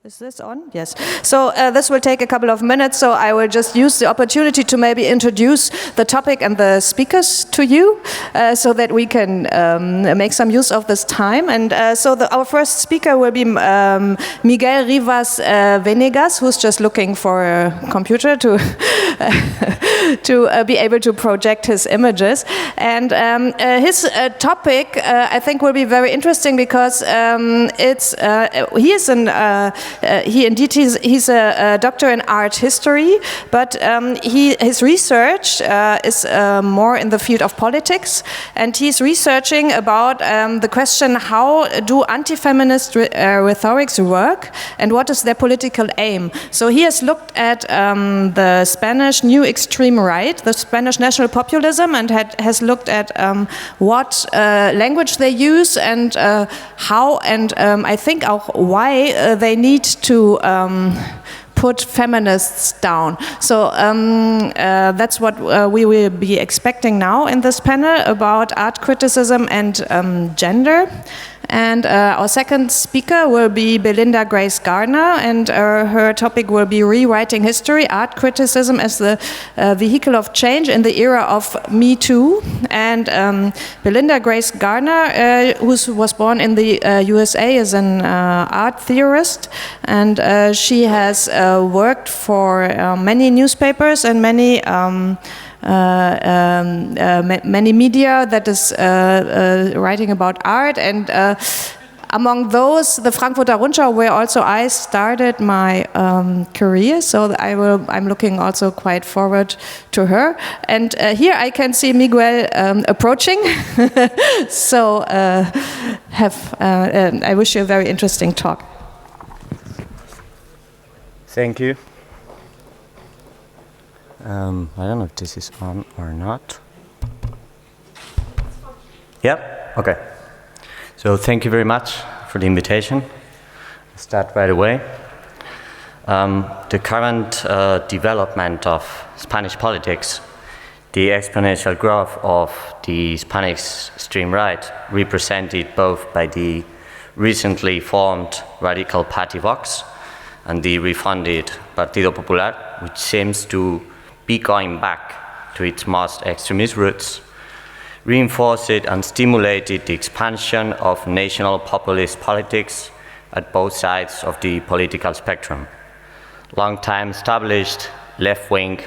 Is this on? Yes. So this will take a couple of minutes, so I will just use the opportunity to maybe introduce the topic and the speakers to you, so that we can make some use of this time. And so our first speaker will be Miguel Rivas Venegas, who's just looking for a computer to to be able to project his images. And his topic, I think, will be very interesting because he's a doctor in art history, but his research is more in the field of politics, and he's researching about the question, how do anti-feminist rhetorics work and what is their political aim? So he has looked at the Spanish new extreme right, the Spanish National-Populism, and has looked at what language they use and how, and I think auch why they need to put feminists down. So that's what we will be expecting now in this panel about art criticism and gender. And our second speaker will be Belinda Grace Gardner, and her topic will be rewriting history, art criticism as the vehicle of change in the era of Me Too. And Belinda Grace Gardner, who was born in the USA, is an art theorist, and she has worked for many newspapers and many many media that is writing about art, and among those, the Frankfurter Rundschau, where also I started my career. So I'm looking also quite forward to her. And here I can see Miguel approaching. So I wish you a very interesting talk. Thank you. I don't know if this is on or not. Yep, okay. So thank you very much for the invitation. I'll start right away. The current development of Spanish politics, the exponential growth of the Spanish extreme right, represented both by the recently formed radical party Vox and the refunded Partido Popular, which seems to be going back to its most extremist roots, reinforced and stimulated the expansion of national populist politics at both sides of the political spectrum. Long-time established left-wing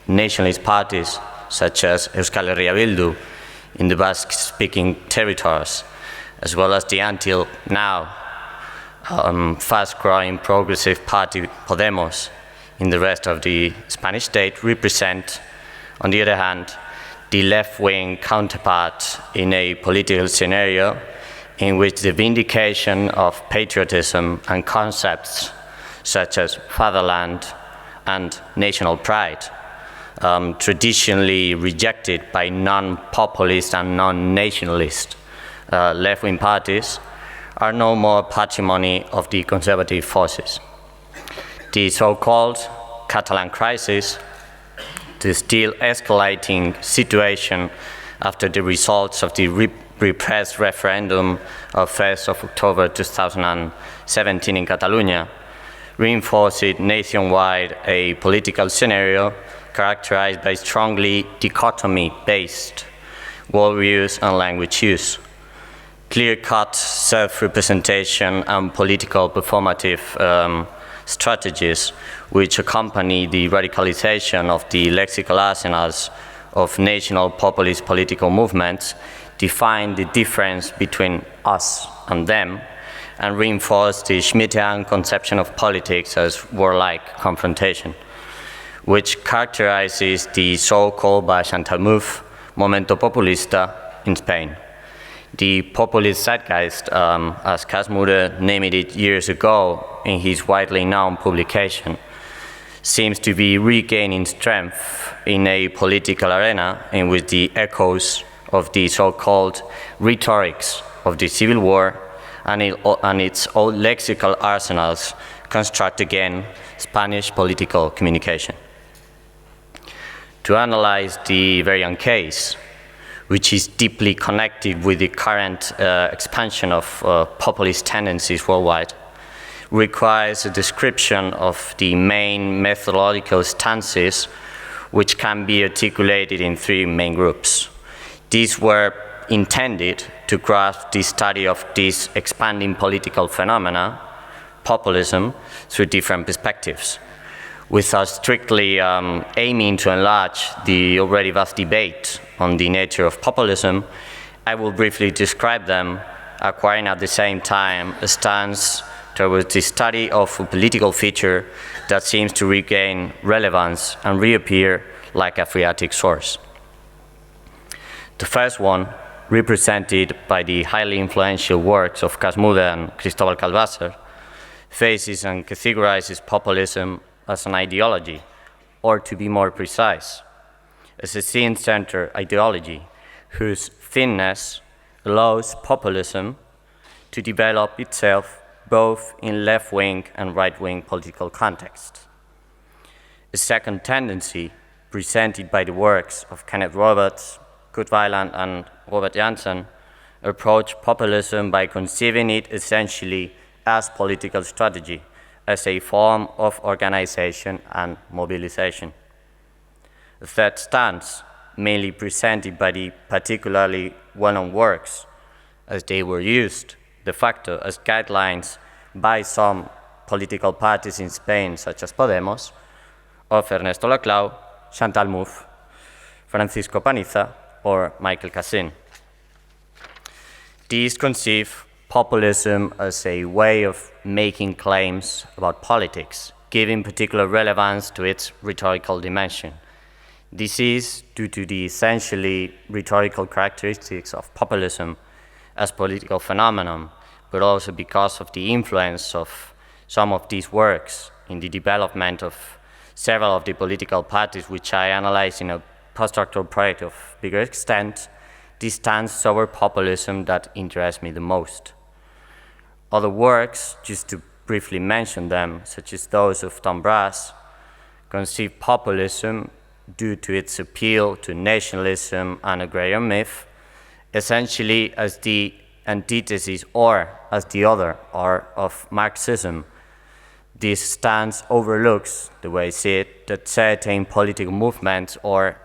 nationalist parties, such as Euskal Herria Bildu in the Basque-speaking territories, as well as the until now fast-growing progressive party Podemos in the rest of the Spanish state, represent, on the other hand, the left-wing counterpart in a political scenario in which the vindication of patriotism and concepts such as fatherland and national pride, traditionally rejected by non-populist and non-nationalist left-wing parties, are no more patrimony of the conservative forces. The so-called Catalan crisis, the still escalating situation after the results of the repressed referendum of 1st of October 2017 in Catalonia, reinforced nationwide a political scenario characterized by strongly dichotomy-based worldviews and language use, clear-cut self-representation and political performative strategies which accompany the radicalization of the lexical arsenals of national populist political movements, define the difference between us and them, and reinforce the Schmittian conception of politics as warlike confrontation, which characterizes the so-called by Chantal Mouffe momento populista in Spain. The populist zeitgeist, as Kasmude named it years ago in his widely known publication, seems to be regaining strength in a political arena in which the echoes of the so-called rhetorics of the Civil War and its old lexical arsenals construct again Spanish political communication. To analyze the variant case, which is deeply connected with the current expansion of populist tendencies worldwide, requires a description of the main methodological stances which can be articulated in three main groups. These were intended to grasp the study of this expanding political phenomena, populism, through different perspectives. Without strictly aiming to enlarge the already vast debate on the nature of populism, I will briefly describe them, acquiring at the same time a stance towards the study of a political feature that seems to regain relevance and reappear like a phreatic source. The first one, represented by the highly influential works of Casmude and Cristóbal Calvásar, faces and categorizes populism as an ideology, or to be more precise, as a scene-centered ideology whose thinness allows populism to develop itself both in left-wing and right-wing political contexts. A second tendency, presented by the works of Kenneth Roberts, Kurt Weiland, and Robert Janssen, approach populism by conceiving it essentially as political strategy, as a form of organization and mobilization. The third stance, mainly presented by the particularly well-known works, as they were used de facto as guidelines by some political parties in Spain, such as Podemos, of Ernesto Laclau, Chantal Mouffe, Francisco Paniza, or Michael Cassin. These conceive populism as a way of making claims about politics, giving particular relevance to its rhetorical dimension. This is due to the essentially rhetorical characteristics of populism as political phenomenon, but also because of the influence of some of these works in the development of several of the political parties which I analyze in a postdoctoral project of bigger extent. This stands toward populism that interests me the most. Other works, just to briefly mention them, such as those of Tom Brass, conceive populism due to its appeal to nationalism and agrarian myth, essentially as the antithesis or as the other or of Marxism. This stance overlooks, the way I see it, that certain political movements are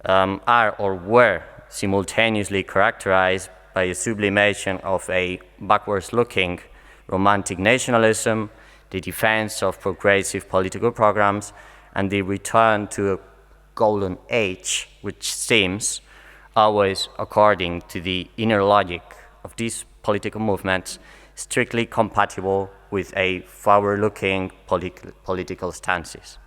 or were simultaneously characterized by a sublimation of a backwards-looking romantic nationalism, the defense of progressive political programs, and the return to a golden age, which seems, always according to the inner logic of these political movements, strictly compatible with a forward-looking political stances.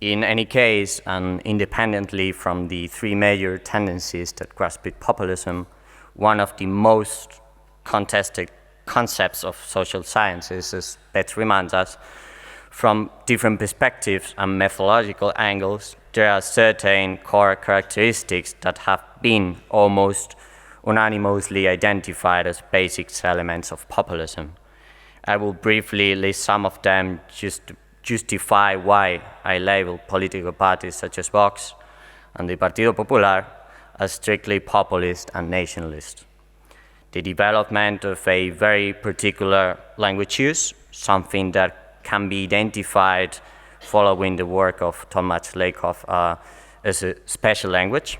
In any case, and independently from the three major tendencies that grasp populism, one of the most contested concepts of social sciences, as Betts reminds us, from different perspectives and methodological angles, there are certain core characteristics that have been almost unanimously identified as basic elements of populism. I will briefly list some of them just to justify why I label political parties such as Vox and the Partido Popular as strictly populist and nationalist. The development of a very particular language use, something that can be identified following the work of Tomasz Lejkow as a special language.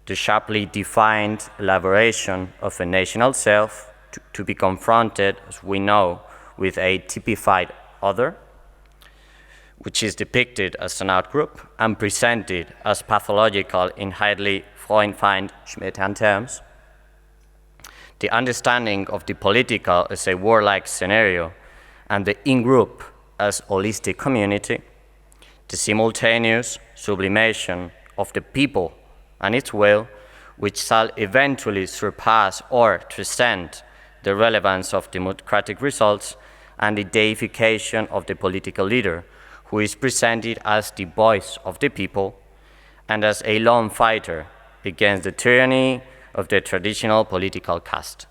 The sharply defined elaboration of a national self to be confronted, as we know, with a typified other, which is depicted as an outgroup and presented as pathological in highly Freud-find Schmittian terms. The understanding of the political as a warlike scenario and the in-group as holistic community, the simultaneous sublimation of the people and its will, which shall eventually surpass or transcend the relevance of democratic results, and the deification of the political leader, who is presented as the voice of the people and as a lone fighter against the tyranny of the traditional political caste.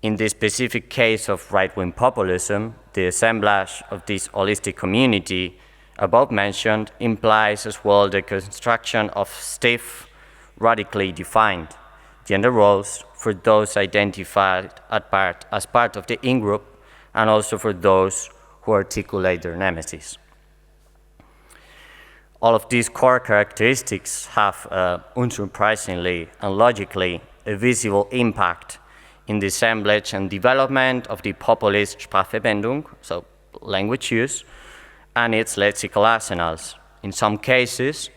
In the specific case of right-wing populism, the assemblage of this holistic community above mentioned implies as well the construction of stiff, radically defined, gender roles for those identified as part of the in-group, and also for those who articulate their nemesis. All of these core characteristics have, unsurprisingly and logically, a visible impact in the assemblage and development of the populist Sprachverwendung, so language use, and its lexical arsenals. In some cases,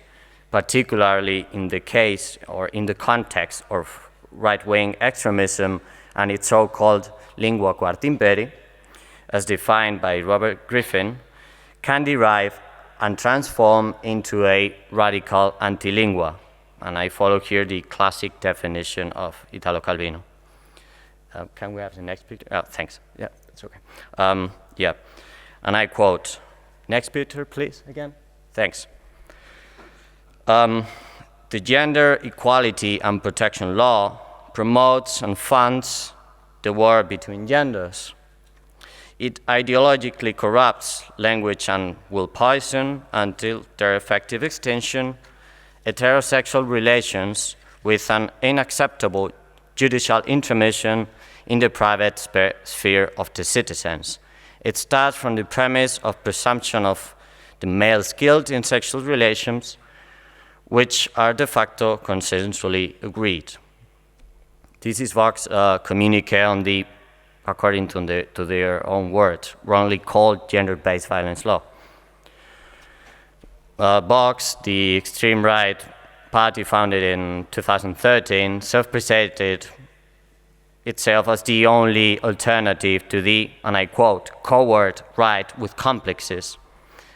particularly in the case or in the context of right-wing extremism and its so-called lingua quarta imperi, as defined by Robert Griffin, can derive and transform into a radical anti-lingua. And I follow here the classic definition of Italo Calvino. Can we have the next picture? Oh, thanks. Yeah, that's okay. Yeah, and I quote, next picture, please, again. Thanks. The gender equality and protection law promotes and funds the war between genders. It ideologically corrupts language and will poison, until their effective extinction, heterosexual relations with an unacceptable judicial intermission in the private sphere of the citizens. It starts from the premise of presumption of the male's guilt in sexual relations, which are de facto consensually agreed. This is Vox communique on the, according to their own words, wrongly called gender-based violence law. Vox, the extreme right party founded in 2013, self-presented itself as the only alternative to the, and I quote, coward right with complexes,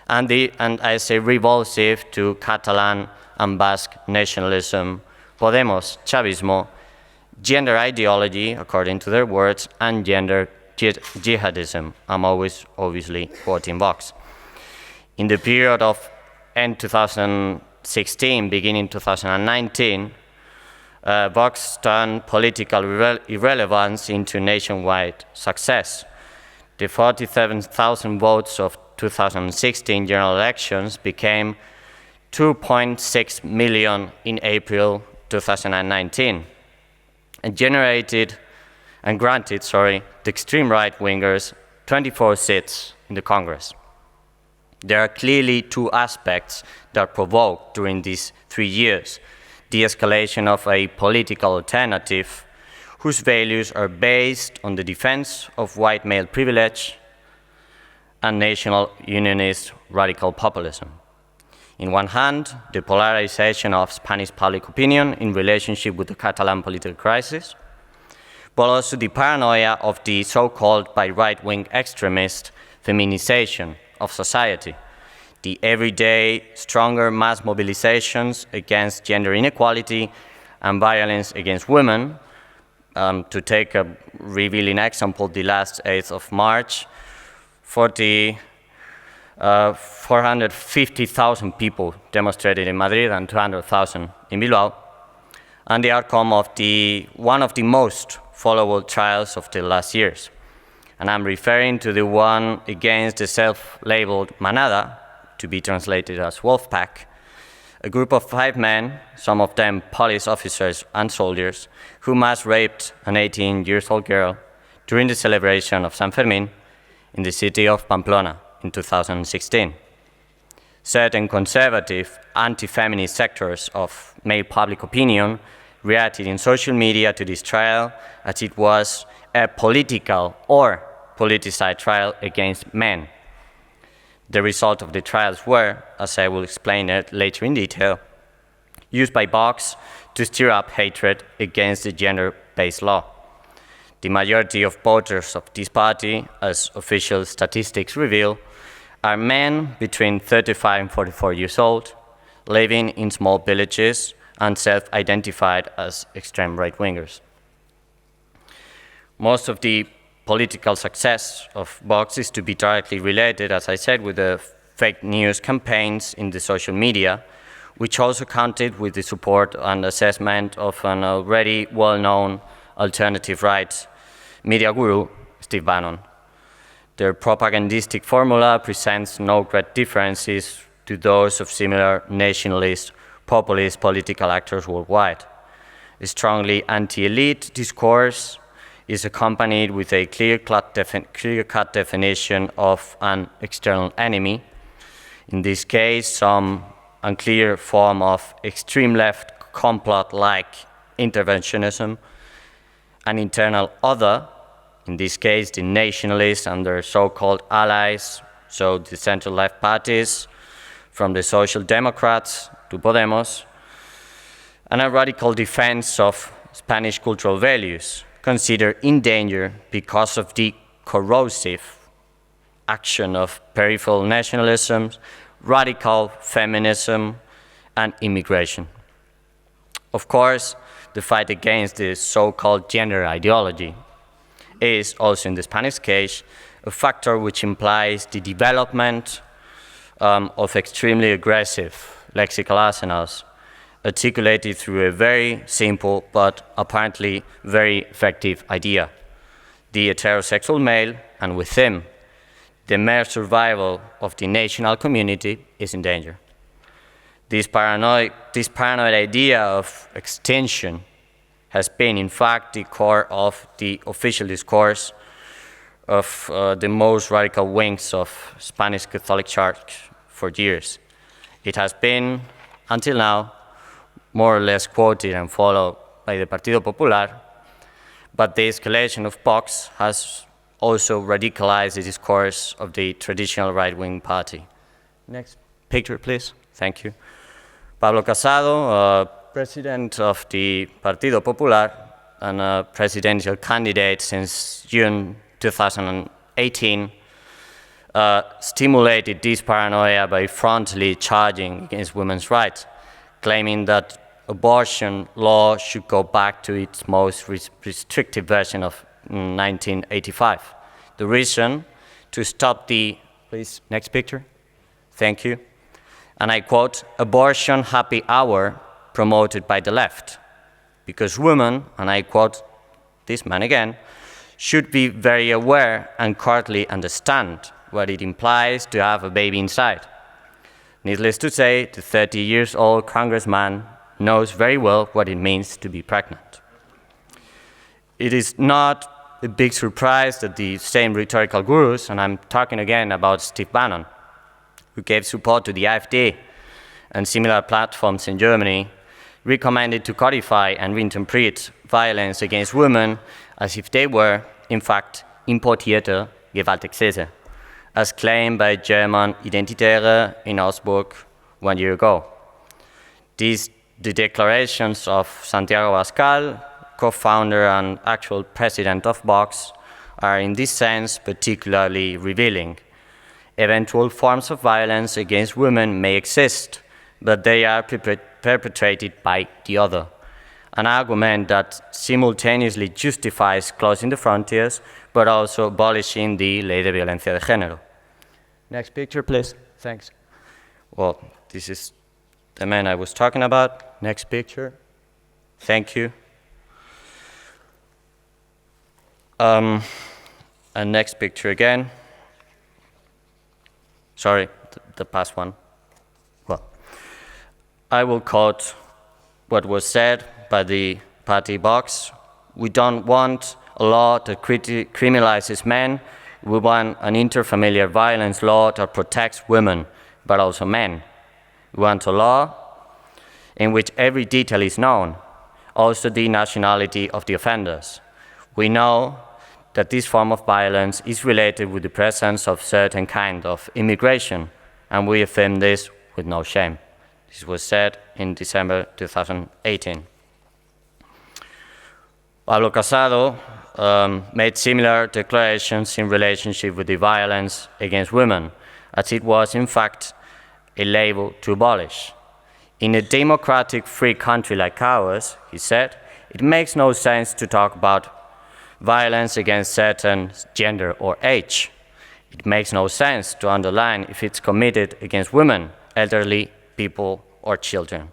and I say revulsive to Catalan and Basque nationalism, Podemos, Chavismo, gender ideology, according to their words, and gender jihadism. I'm always obviously quoting Vox. In the period of end 2016, beginning 2019, Vox turned political irrelevance into nationwide success. The 47,000 votes of 2016 general elections became 2.6 million in April 2019, and granted the extreme right-wingers 24 seats in the Congress. There are clearly two aspects that provoked during these 3 years the escalation of a political alternative whose values are based on the defense of white male privilege and national unionist radical populism. In one hand, the polarization of Spanish public opinion in relationship with the Catalan political crisis, but also the paranoia of the so-called by right-wing extremist feminization of society, the everyday stronger mass mobilizations against gender inequality and violence against women. To take a revealing example, the last 8th of March, 450,000 people demonstrated in Madrid and 200,000 in Bilbao, and the outcome of one of the most followable trials of the last years. And I'm referring to the one against the self-labeled Manada, to be translated as Wolfpack, a group of 5 men, some of them police officers and soldiers, who mass raped an 18-year-old girl during the celebration of San Fermín in the city of Pamplona in 2016. Certain conservative, anti-feminist sectors of male public opinion reacted in social media to this trial as it was a political or politicized trial against men. The result of the trials were, as I will explain it later in detail, used by Vox to stir up hatred against the gender-based law. The majority of voters of this party, as official statistics reveal, are men between 35 and 44 years old, living in small villages and self-identified as extreme right-wingers. Most of the political success of Vox is to be directly related, as I said, with the fake news campaigns in the social media, which also counted with the support and assessment of an already well-known alternative right media guru, Steve Bannon. Their propagandistic formula presents no great differences to those of similar nationalist, populist political actors worldwide. a strongly anti-elite discourse is accompanied with a clear-cut definition of an external enemy, in this case some unclear form of extreme left complot-like interventionism, an internal other, in this case the nationalists and their so-called allies, so the center-left parties, from the Social Democrats to Podemos, and a radical defense of Spanish cultural values, considered in danger because of the corrosive action of peripheral nationalism, radical feminism, and immigration. Of course, the fight against this so-called gender ideology is also in the Spanish case a factor which implies the development of extremely aggressive lexical arsenals articulated through a very simple but apparently very effective idea. The heterosexual male, and with him, the mere survival of the national community is in danger. This paranoid idea of extinction has been, in fact, the core of the official discourse of the most radical wings of Spanish Catholic Church for years. It has been, until now, more or less quoted and followed by the Partido Popular, but the escalation of Vox has also radicalized the discourse of the traditional right-wing party. Next picture, please. Thank you. Pablo Casado, president of the Partido Popular and a presidential candidate since June 2018, stimulated this paranoia by frontally charging against women's rights, claiming that abortion law should go back to its most restrictive version of 1985. The reason to stop the, please, next picture. Thank you. And I quote, abortion happy hour promoted by the left. Because women, and I quote this man again, should be very aware and correctly understand what it implies to have a baby inside. Needless to say, the 30-year-old congressman knows very well what it means to be pregnant. It is not a big surprise that the same rhetorical gurus, and I'm talking again about Steve Bannon, who gave support to the AfD and similar platforms in Germany, recommended to codify and reinterpret violence against women as if they were, in fact, importierte Gewaltexzesse, as claimed by German Identitäre in Augsburg 1 year ago. The declarations of Santiago Abascal, co-founder and actual president of Vox, are in this sense particularly revealing. Eventual forms of violence against women may exist, but they are perpetrated by the other, an argument that simultaneously justifies closing the frontiers, but also abolishing the Ley de Violencia de Género. Next picture, please. Thanks. Well, this is the man I was talking about. Next picture. Thank you. And next picture again. Sorry, the past one. Well, I will quote what was said by the party Vox. We don't want a law that criminalizes men. We want an interfamiliar violence law that protects women, but also men. We want a law in which every detail is known, also the nationality of the offenders. We know that this form of violence is related with the presence of certain kind of immigration, and we affirm this with no shame. This was said in December 2018. Pablo Casado made similar declarations in relationship with the violence against women, as it was, in fact, a label to abolish. In a democratic, free country like ours, he said, it makes no sense to talk about violence against certain gender or age. It makes no sense to underline if it's committed against women, elderly people, or children.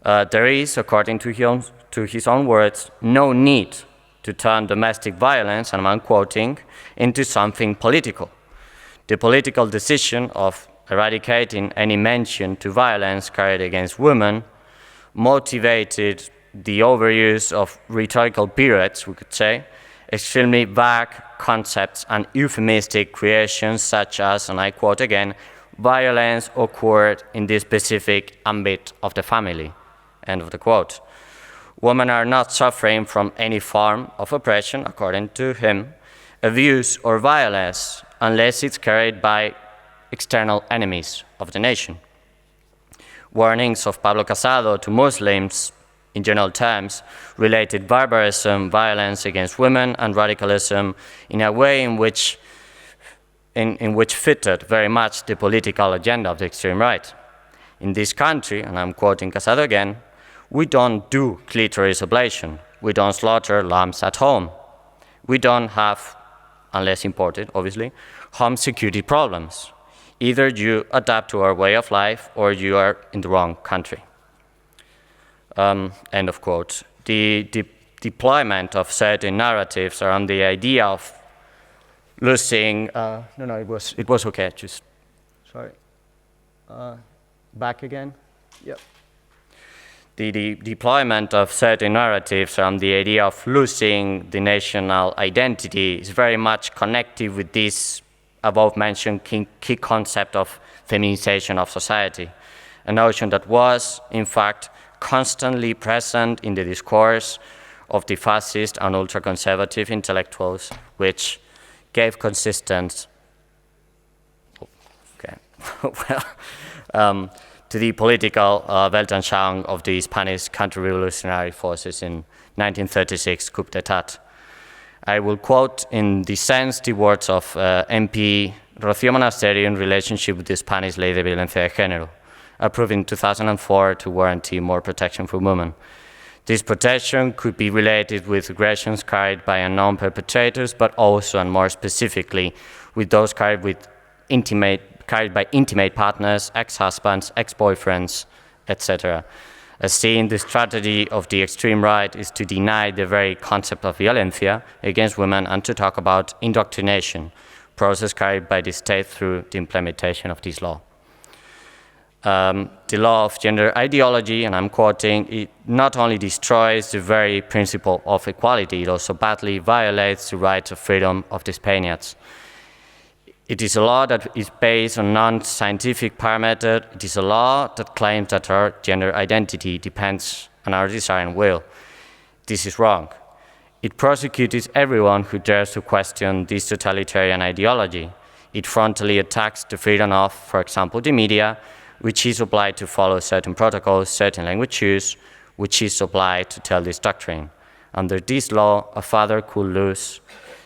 There is, according to his own words, no need to turn domestic violence, and I'm quoting, into something political. The political decision of eradicating any mention to violence carried against women, motivated the overuse of rhetorical periods, we could say, extremely vague concepts and euphemistic creations such as, and I quote again, violence occurred in this specific ambit of the family, end of the quote. Women are not suffering from any form of oppression, according to him, abuse or violence, unless it's carried by external enemies of the nation. Warnings of Pablo Casado to Muslims, in general terms, related barbarism, violence against women, and radicalism in a way in which fitted very much the political agenda of the extreme right. In this country, and I'm quoting Casado again, we don't do clitoris ablation. We don't slaughter lambs at home. We don't have, unless imported, obviously, home security problems. Either you adapt to our way of life or you are in the wrong country. End of quote. The deployment of certain narratives around the idea of losing, it was okay, just, sorry. Back again? Yep. The deployment of certain narratives around the idea of losing the national identity is very much connected with this above-mentioned key concept of feminization of society, a notion that was, in fact, constantly present in the discourse of the fascist and ultra-conservative intellectuals, which gave consistence to the political Weltanschauung of the Spanish counter-revolutionary forces in 1936 coup d'etat. I will quote in this sense the words of MP Rocío Monasterio in relationship with the Spanish Ley de Violencia de Género, approved in 2004 to guarantee more protection for women. This protection could be related with aggressions carried by unknown perpetrators, but also and more specifically with those carried by intimate partners, ex-husbands, ex-boyfriends, etc. As seen, the strategy of the extreme right is to deny the very concept of violencia against women and to talk about indoctrination, process carried by the state through the implementation of this law. The law of gender ideology, and I'm quoting, it not only destroys the very principle of equality, it also badly violates the rights of freedom of the Spaniards. It is a law that is based on non-scientific parameters. It is a law that claims that our gender identity depends on our desire and will. This is wrong. It prosecutes everyone who dares to question this totalitarian ideology. It frontally attacks the freedom of, for example, the media, which is obliged to follow certain protocols, certain language use, which is obliged to tell this doctrine. Under this law, a father could lose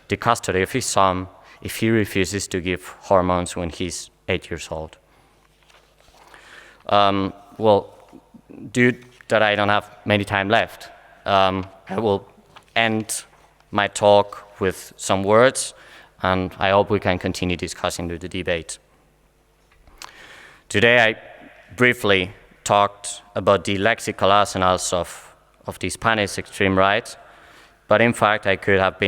the custody of his son if he refuses to give hormones when he's 8 years old. Well, due that I don't have many time left, I will end my talk with some words, and I hope we can continue discussing the debate. Today I briefly talked about the lexical arsenals of the Spanish extreme right, but in fact I could have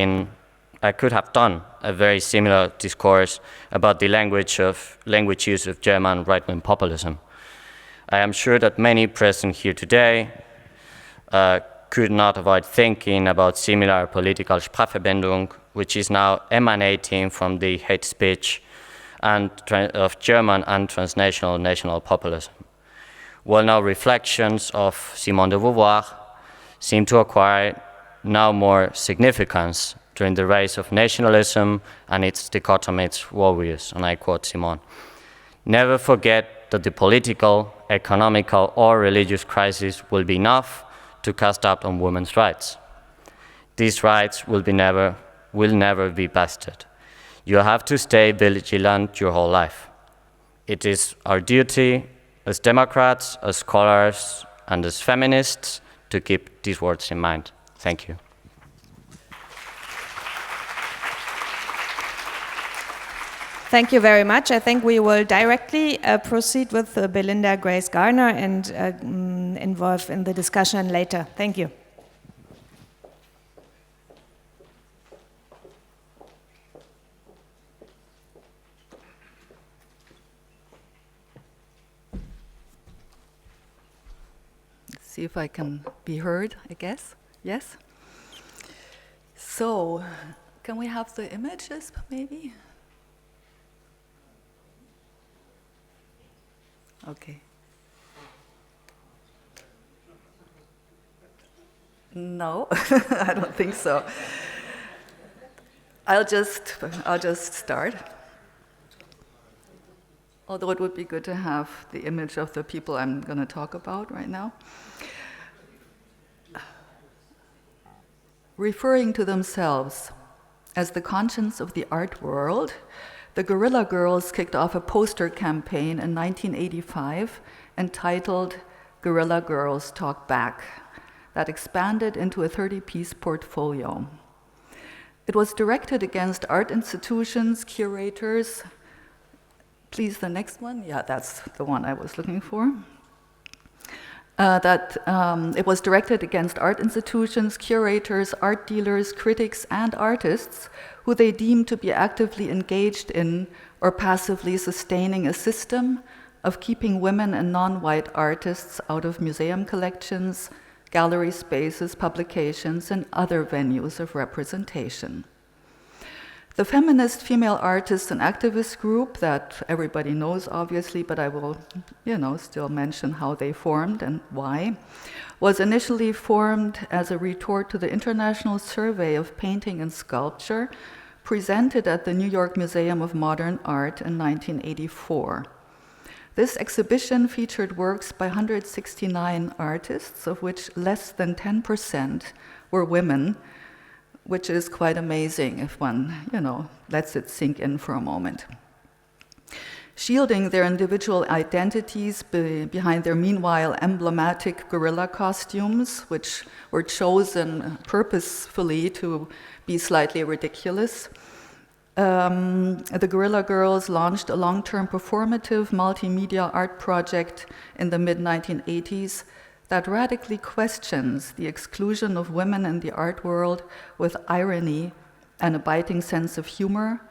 done a very similar discourse about the language use of German right-wing populism. I am sure that many present here today could not avoid thinking about similar political Sprachverwendung, which is now emanating from the hate speech of German and transnational national-populism. Well-known reflections of Simone de Beauvoir seem to acquire now more significance during the rise of nationalism and its dichotomous warriors, and I quote Simone. Never forget that the political, economical, or religious crisis will be enough to cast doubt on women's rights. These rights will never be bested. You have to stay vigilant your whole life. It is our duty as Democrats, as scholars, and as feminists to keep these words in mind. Thank you. Thank you very much. I think we will directly proceed with Belinda Grace Garner and involve in the discussion later. Thank you. see if I can be heard, I guess. Yes? So, can we have the images, maybe? Okay. No, I don't think so. I'll just start. Although it would be good to have the image of the people I'm going to talk about right now. Referring to themselves as the conscience of the art world, the Guerrilla Girls kicked off a poster campaign in 1985 entitled Guerrilla Girls Talk Back, that expanded into a 30-piece portfolio. It was directed against art institutions, curators. Please, the next one. Yeah, that's the one I was looking for. It was directed against art institutions, curators, art dealers, critics, and artists who they deemed to be actively engaged in or passively sustaining a system of keeping women and non-white artists out of museum collections, gallery spaces, publications, and other venues of representation. The feminist female artists and activist group that everybody knows, obviously, but I will, still mention how they formed and why, was initially formed as a retort to the International Survey of Painting and Sculpture, presented at the New York Museum of Modern Art in 1984. This exhibition featured works by 169 artists, of which less than 10% were women, which is quite amazing if one, lets it sink in for a moment. Shielding their individual identities behind their meanwhile emblematic guerrilla costumes, which were chosen purposefully to be slightly ridiculous, the Guerrilla Girls launched a long-term performative multimedia art project in the mid-1980s that radically questions the exclusion of women in the art world with irony and a biting sense of humor,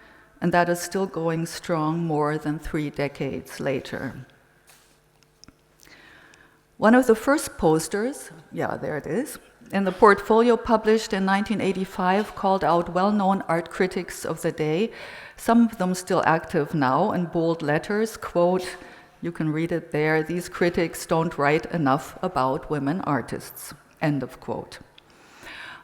and that is still going strong more than 3 decades later. One of the first posters, there it is, in the portfolio published in 1985 called out well-known art critics of the day, some of them still active now, in bold letters, quote, you can read it there, these critics don't write enough about women artists, end of quote.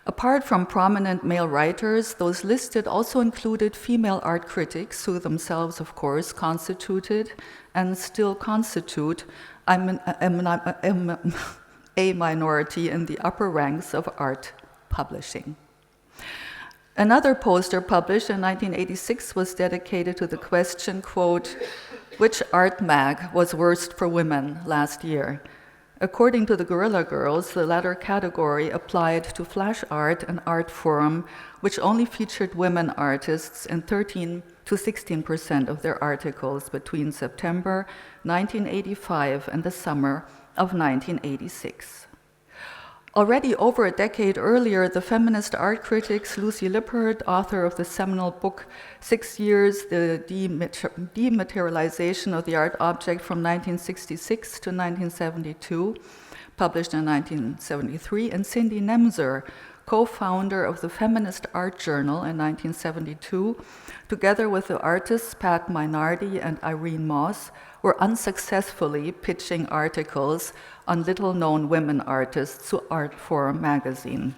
Apart from prominent male writers, those listed also included female art critics who themselves, of course, constituted and still constitute a minority in the upper ranks of art publishing. Another poster published in 1986 was dedicated to the question, quote, which art mag was worst for women last year? According to the Guerrilla Girls, the latter category applied to flash art and art form, which only featured women artists in 13 to 16% of their articles between September 1985 and the summer of 1986. Already over a decade earlier, the feminist art critics Lucy Lippert, author of the seminal book 6 Years, The Dematerialization of the Art Object from 1966 to 1972, published in 1973, and Cindy Nemser, co-founder of the Feminist Art Journal in 1972, together with the artists Pat Mainardi and Irene Moss, were unsuccessfully pitching articles on little-known women artists to Artforum magazine.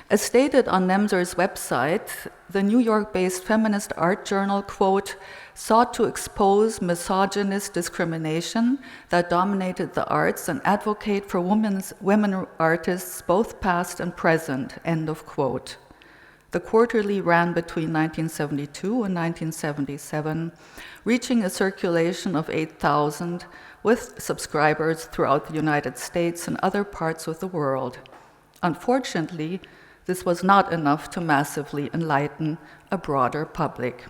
As stated on Nemser's website, the New York-based feminist art journal, quote, sought to expose misogynist discrimination that dominated the arts and advocate for women artists, both past and present, end of quote. The quarterly ran between 1972 and 1977, reaching a circulation of 8,000 with subscribers throughout the United States and other parts of the world. Unfortunately, this was not enough to massively enlighten a broader public.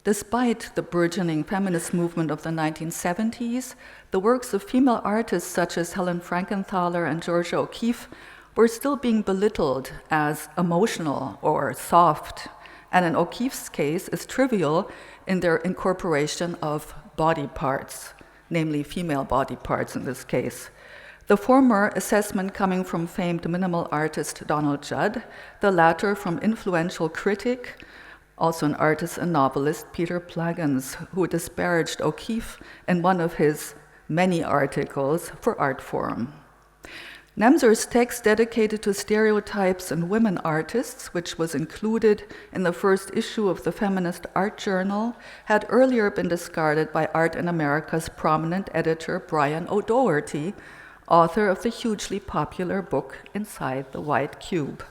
Despite the burgeoning feminist movement of the 1970s, the works of female artists such as Helen Frankenthaler and Georgia O'Keeffe were still being belittled as emotional or soft, and in O'Keeffe's case is trivial in their incorporation of body parts, namely female body parts in this case. The former assessment coming from famed minimal artist Donald Judd, the latter from influential critic, also an artist and novelist, Peter Plagens, who disparaged O'Keeffe in one of his many articles for art forum. Nemzer's text dedicated to stereotypes and women artists, which was included in the first issue of the feminist art journal, had earlier been discarded by Art in America's prominent editor Brian O'Doherty, author of the hugely popular book Inside the White Cube.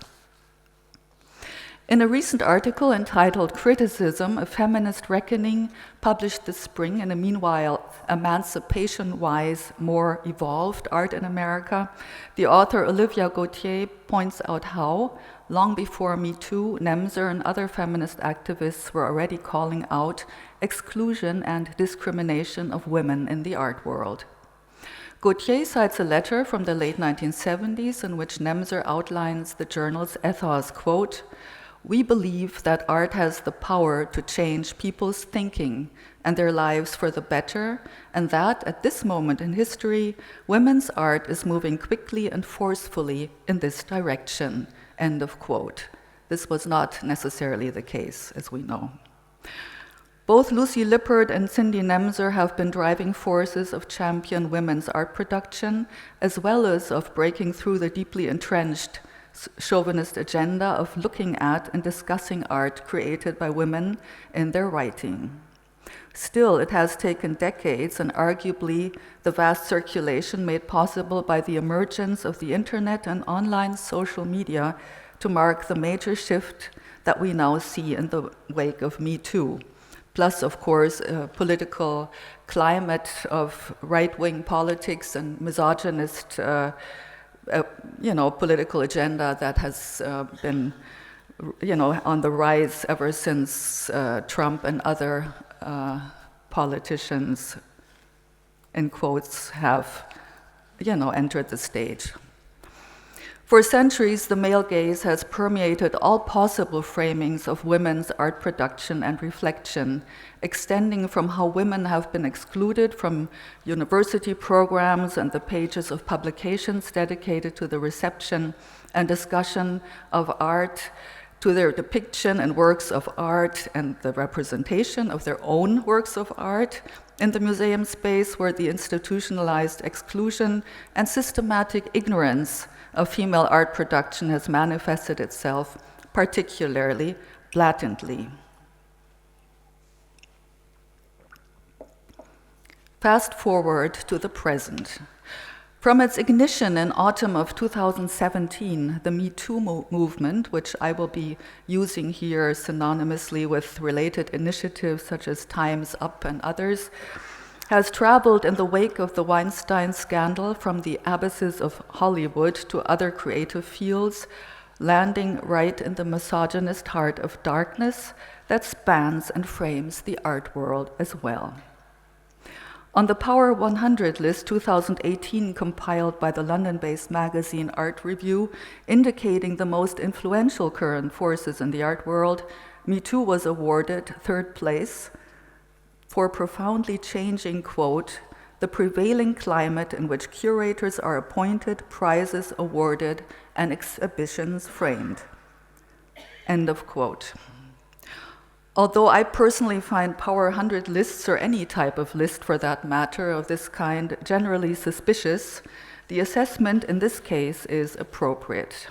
In a recent article entitled Criticism, a Feminist Reckoning, published this spring in a meanwhile emancipation-wise more evolved Art in America, the author Olivia Gauthier points out how, long before Me Too, Nemzer and other feminist activists were already calling out exclusion and discrimination of women in the art world. Gauthier cites a letter from the late 1970s in which Nemzer outlines the journal's ethos, quote, "We believe that art has the power to change people's thinking and their lives for the better, and that at this moment in history, women's art is moving quickly and forcefully in this direction." End of quote. This was not necessarily the case, as we know. Both Lucy Lippard and Cindy Nemzer have been driving forces of champion women's art production, as well as of breaking through the deeply entrenched chauvinist agenda of looking at and discussing art created by women in their writing. Still, it has taken decades and arguably the vast circulation made possible by the emergence of the internet and online social media to mark the major shift that we now see in the wake of Me Too. Plus, of course, a political climate of right-wing politics and misogynist political agenda that has been, on the rise ever since Trump and other politicians, in quotes, have, entered the stage. For centuries, the male gaze has permeated all possible framings of women's art production and reflection, extending from how women have been excluded from university programs and the pages of publications dedicated to the reception and discussion of art, to their depiction and works of art and the representation of their own works of art in the museum space, where the institutionalized exclusion and systematic ignorance of female art production has manifested itself particularly blatantly. Fast forward to the present. From its ignition in autumn of 2017, the Me Too movement, which I will be using here synonymously with related initiatives such as Time's Up and others, has traveled in the wake of the Weinstein scandal from the abysses of Hollywood to other creative fields, landing right in the misogynist heart of darkness that spans and frames the art world as well. On the Power 100 list 2018 compiled by the London-based magazine Art Review, indicating the most influential current forces in the art world, Me Too was awarded third place for profoundly changing, quote, "the prevailing climate in which curators are appointed, prizes awarded, and exhibitions framed." End of quote. Although I personally find Power 100 lists, or any type of list for that matter of this kind, generally suspicious, the assessment in this case is appropriate.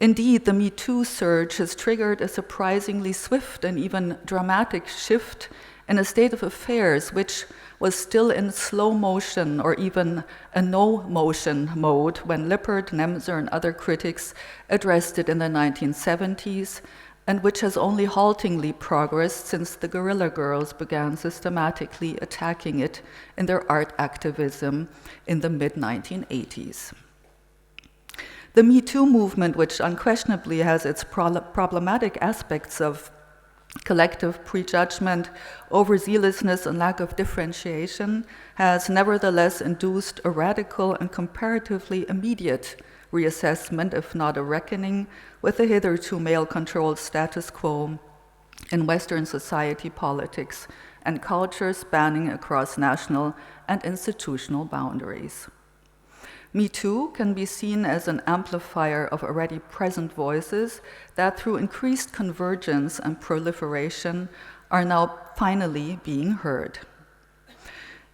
Indeed, the Me Too surge has triggered a surprisingly swift and even dramatic shift in a state of affairs which was still in slow motion or even a no motion mode when Lippard, Nemzer, and other critics addressed it in the 1970s, and which has only haltingly progressed since the Guerrilla Girls began systematically attacking it in their art activism in the mid-1980s. The Me Too movement, which unquestionably has its problematic aspects of collective prejudgment, overzealousness, and lack of differentiation, has nevertheless induced a radical and comparatively immediate reassessment, if not a reckoning, with the hitherto male-controlled status quo in Western society, politics, and culture spanning across national and institutional boundaries. Me Too can be seen as an amplifier of already present voices that, through increased convergence and proliferation, are now finally being heard.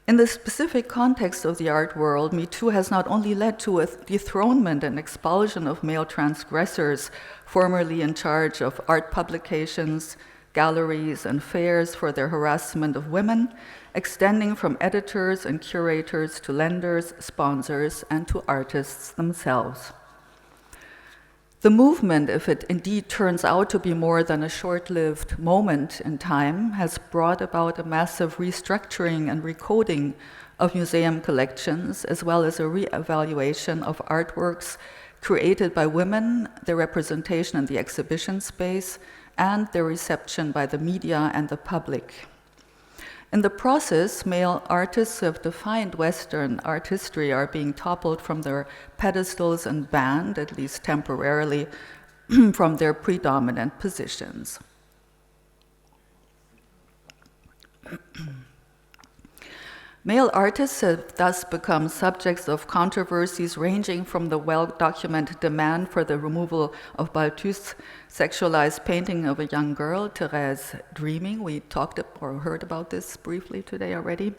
In the specific context of the art world, Me Too has not only led to a dethronement and expulsion of male transgressors formerly in charge of art publications, galleries, and fairs for their harassment of women, extending from editors and curators to lenders, sponsors, and to artists themselves. The movement, if it indeed turns out to be more than a short-lived moment in time, has brought about a massive restructuring and recoding of museum collections, as well as a re-evaluation of artworks created by women, their representation in the exhibition space, and their reception by the media and the public. In the process, male artists who have defined Western art history are being toppled from their pedestals and banned, at least temporarily, from their predominant positions. Male artists have thus become subjects of controversies ranging from the well-documented demand for the removal of Balthus' sexualized painting of a young girl, Thérèse Dreaming. We talked or heard about this briefly today already.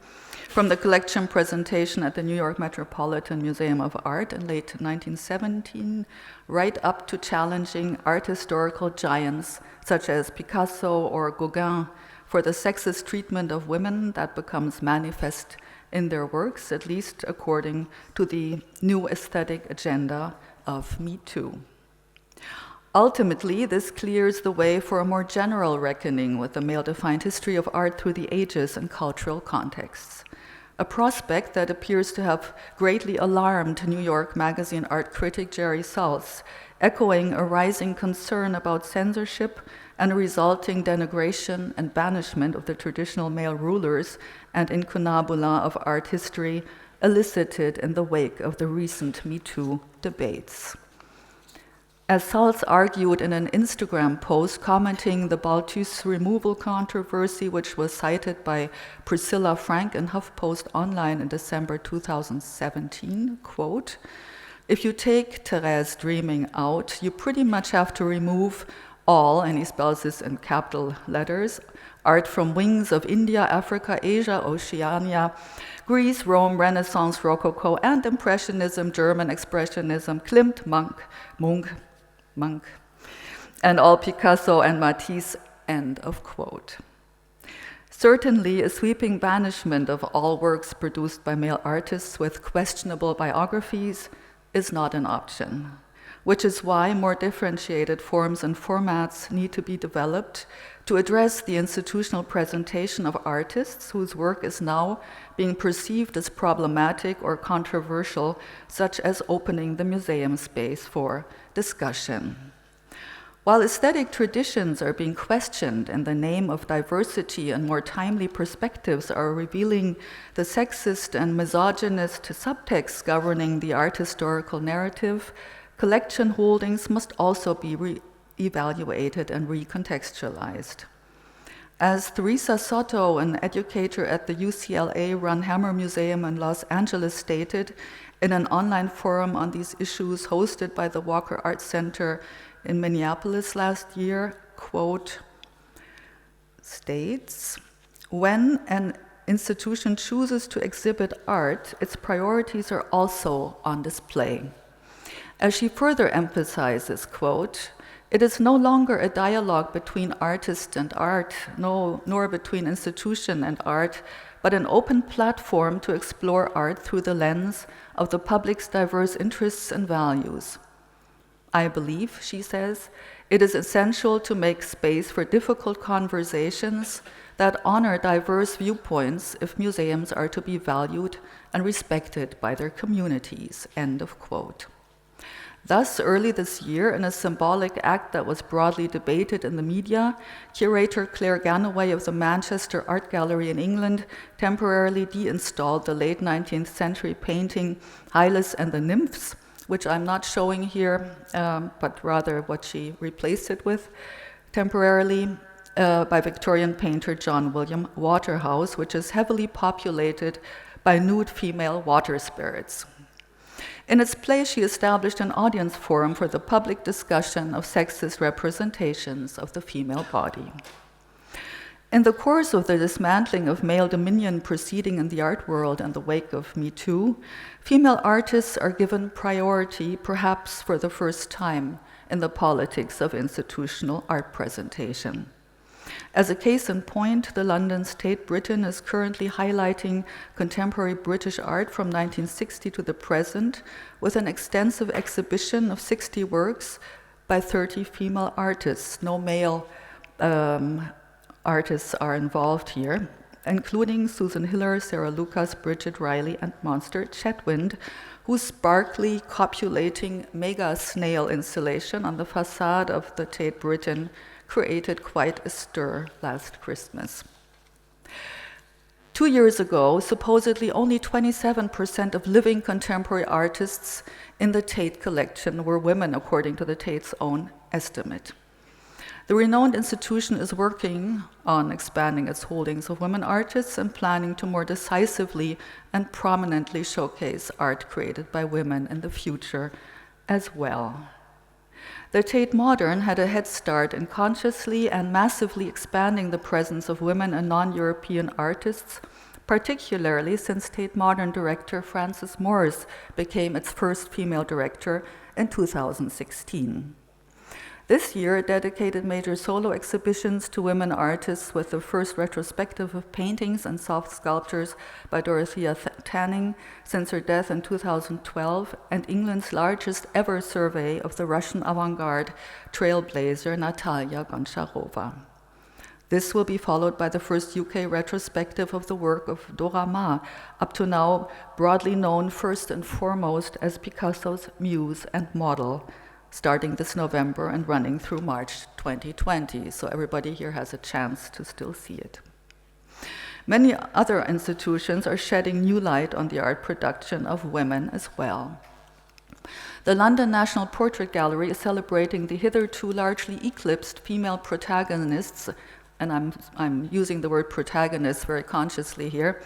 From the collection presentation at the New York Metropolitan Museum of Art in late 1917, right up to challenging art historical giants such as Picasso or Gauguin for the sexist treatment of women that becomes manifest in their works, at least according to the new aesthetic agenda of Me Too. Ultimately, this clears the way for a more general reckoning with the male-defined history of art through the ages and cultural contexts, a prospect that appears to have greatly alarmed New York Magazine art critic Jerry Saltz, echoing a rising concern about censorship and a resulting denigration and banishment of the traditional male rulers and incunabula of art history elicited in the wake of the recent Me Too debates. As Saltz argued in an Instagram post commenting the Balthus removal controversy, which was cited by Priscilla Frank in HuffPost Online in December 2017, quote, "If you take Thérèse Dreaming out, you pretty much have to remove all," and he spells this in capital letters, "art from wings of India, Africa, Asia, Oceania, Greece, Rome, Renaissance, Rococo, and Impressionism, German Expressionism, Klimt, Munch, and all Picasso and Matisse," end of quote. Certainly, a sweeping banishment of all works produced by male artists with questionable biographies is not an option, which is why more differentiated forms and formats need to be developed to address the institutional presentation of artists whose work is now being perceived as problematic or controversial, such as opening the museum space for discussion. While aesthetic traditions are being questioned in the name of diversity and more timely perspectives are revealing the sexist and misogynist subtext governing the art historical narrative, collection holdings must also be re-evaluated and recontextualized. As Teresa Soto, an educator at the UCLA-run Hammer Museum in Los Angeles, stated in an online forum on these issues hosted by the Walker Art Center in Minneapolis last year, quote, states, "When an institution chooses to exhibit art, its priorities are also on display." As she further emphasizes, quote, "It is no longer a dialogue between artist and art, nor between institution and art, but an open platform to explore art through the lens of the public's diverse interests and values. I believe," she says, "it is essential to make space for difficult conversations that honor diverse viewpoints if museums are to be valued and respected by their communities," end of quote. Thus, early this year, in a symbolic act that was broadly debated in the media, curator Claire Ganaway of the Manchester Art Gallery in England temporarily deinstalled the late 19th century painting Hylas and the Nymphs, which I'm not showing here, but rather what she replaced it with temporarily, by Victorian painter John William Waterhouse, which is heavily populated by nude female water spirits. In its place, she established an audience forum for the public discussion of sexist representations of the female body. In the course of the dismantling of male dominion proceeding in the art world in the wake of Me Too, female artists are given priority, perhaps for the first time, in the politics of institutional art presentation. As a case in point, the London State Britain is currently highlighting contemporary British art from 1960 to the present with an extensive exhibition of 60 works by 30 female artists. No male artists are involved here, including Susan Hiller, Sarah Lucas, Bridget Riley, and Monster Chetwynd, whose sparkly, copulating mega snail installation on the facade of the Tate Britain created quite a stir last Christmas. 2 years ago, supposedly only 27% of living contemporary artists in the Tate collection were women, according to the Tate's own estimate. The renowned institution is working on expanding its holdings of women artists and planning to more decisively and prominently showcase art created by women in the future as well. The Tate Modern had a head start in consciously and massively expanding the presence of women and non-European artists, particularly since Tate Modern director Frances Morris became its first female director in 2016. This year, it dedicated major solo exhibitions to women artists with the first retrospective of paintings and soft sculptures by Dorothea Tanning since her death in 2012, and England's largest ever survey of the Russian avant-garde trailblazer Natalia Goncharova. This will be followed by the first UK retrospective of the work of Dora Maar, up to now broadly known first and foremost as Picasso's muse and model, starting this November and running through March 2020, so everybody here has a chance to still see it. Many other institutions are shedding new light on the art production of women as well. The London National Portrait Gallery is celebrating the hitherto largely eclipsed female protagonists, and I'm using the word protagonist very consciously here,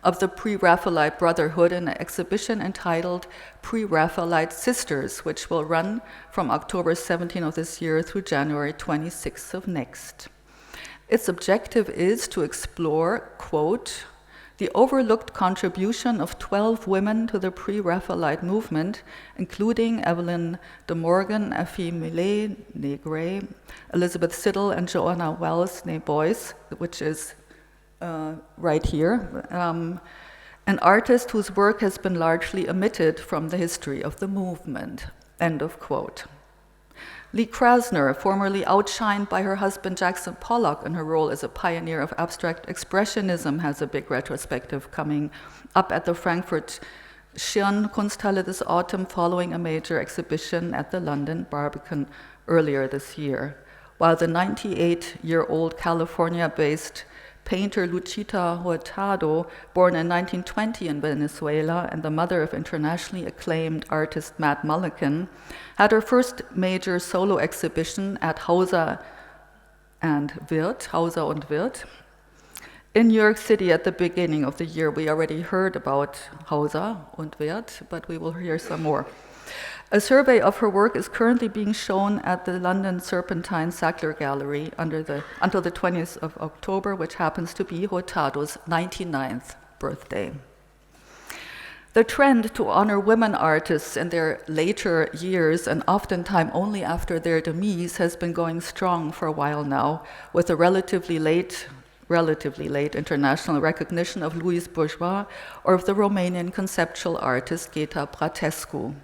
of the Pre-Raphaelite Brotherhood in an exhibition entitled Pre-Raphaelite Sisters, which will run from October 17 of this year through January 26 of next. Its objective is to explore, quote, the overlooked contribution of 12 women to the Pre-Raphaelite movement, including Evelyn de Morgan, Effie Millet, née Gray, Elizabeth Siddle, and Joanna Wells, née Boyce, which is right here, an artist whose work has been largely omitted from the history of the movement, end of quote. Lee Krasner, formerly outshined by her husband Jackson Pollock in her role as a pioneer of abstract expressionism, has a big retrospective coming up at the Frankfurt Schirn Kunsthalle this autumn following a major exhibition at the London Barbican earlier this year, while the 98-year-old California-based painter Luchita Hurtado, born in 1920 in Venezuela and the mother of internationally acclaimed artist Matt Mulliken, had her first major solo exhibition at Hauser und Wirth, in New York City at the beginning of the year. We already heard about Hauser und Wirth, but we will hear some more. A survey of her work is currently being shown at the London Serpentine Sackler Gallery until the 20th of October, which happens to be Hurtado's 99th birthday. The trend to honor women artists in their later years, and oftentimes only after their demise, has been going strong for a while now, with a relatively late international recognition of Louise Bourgeois or of the Romanian conceptual artist Gheta Bratescu.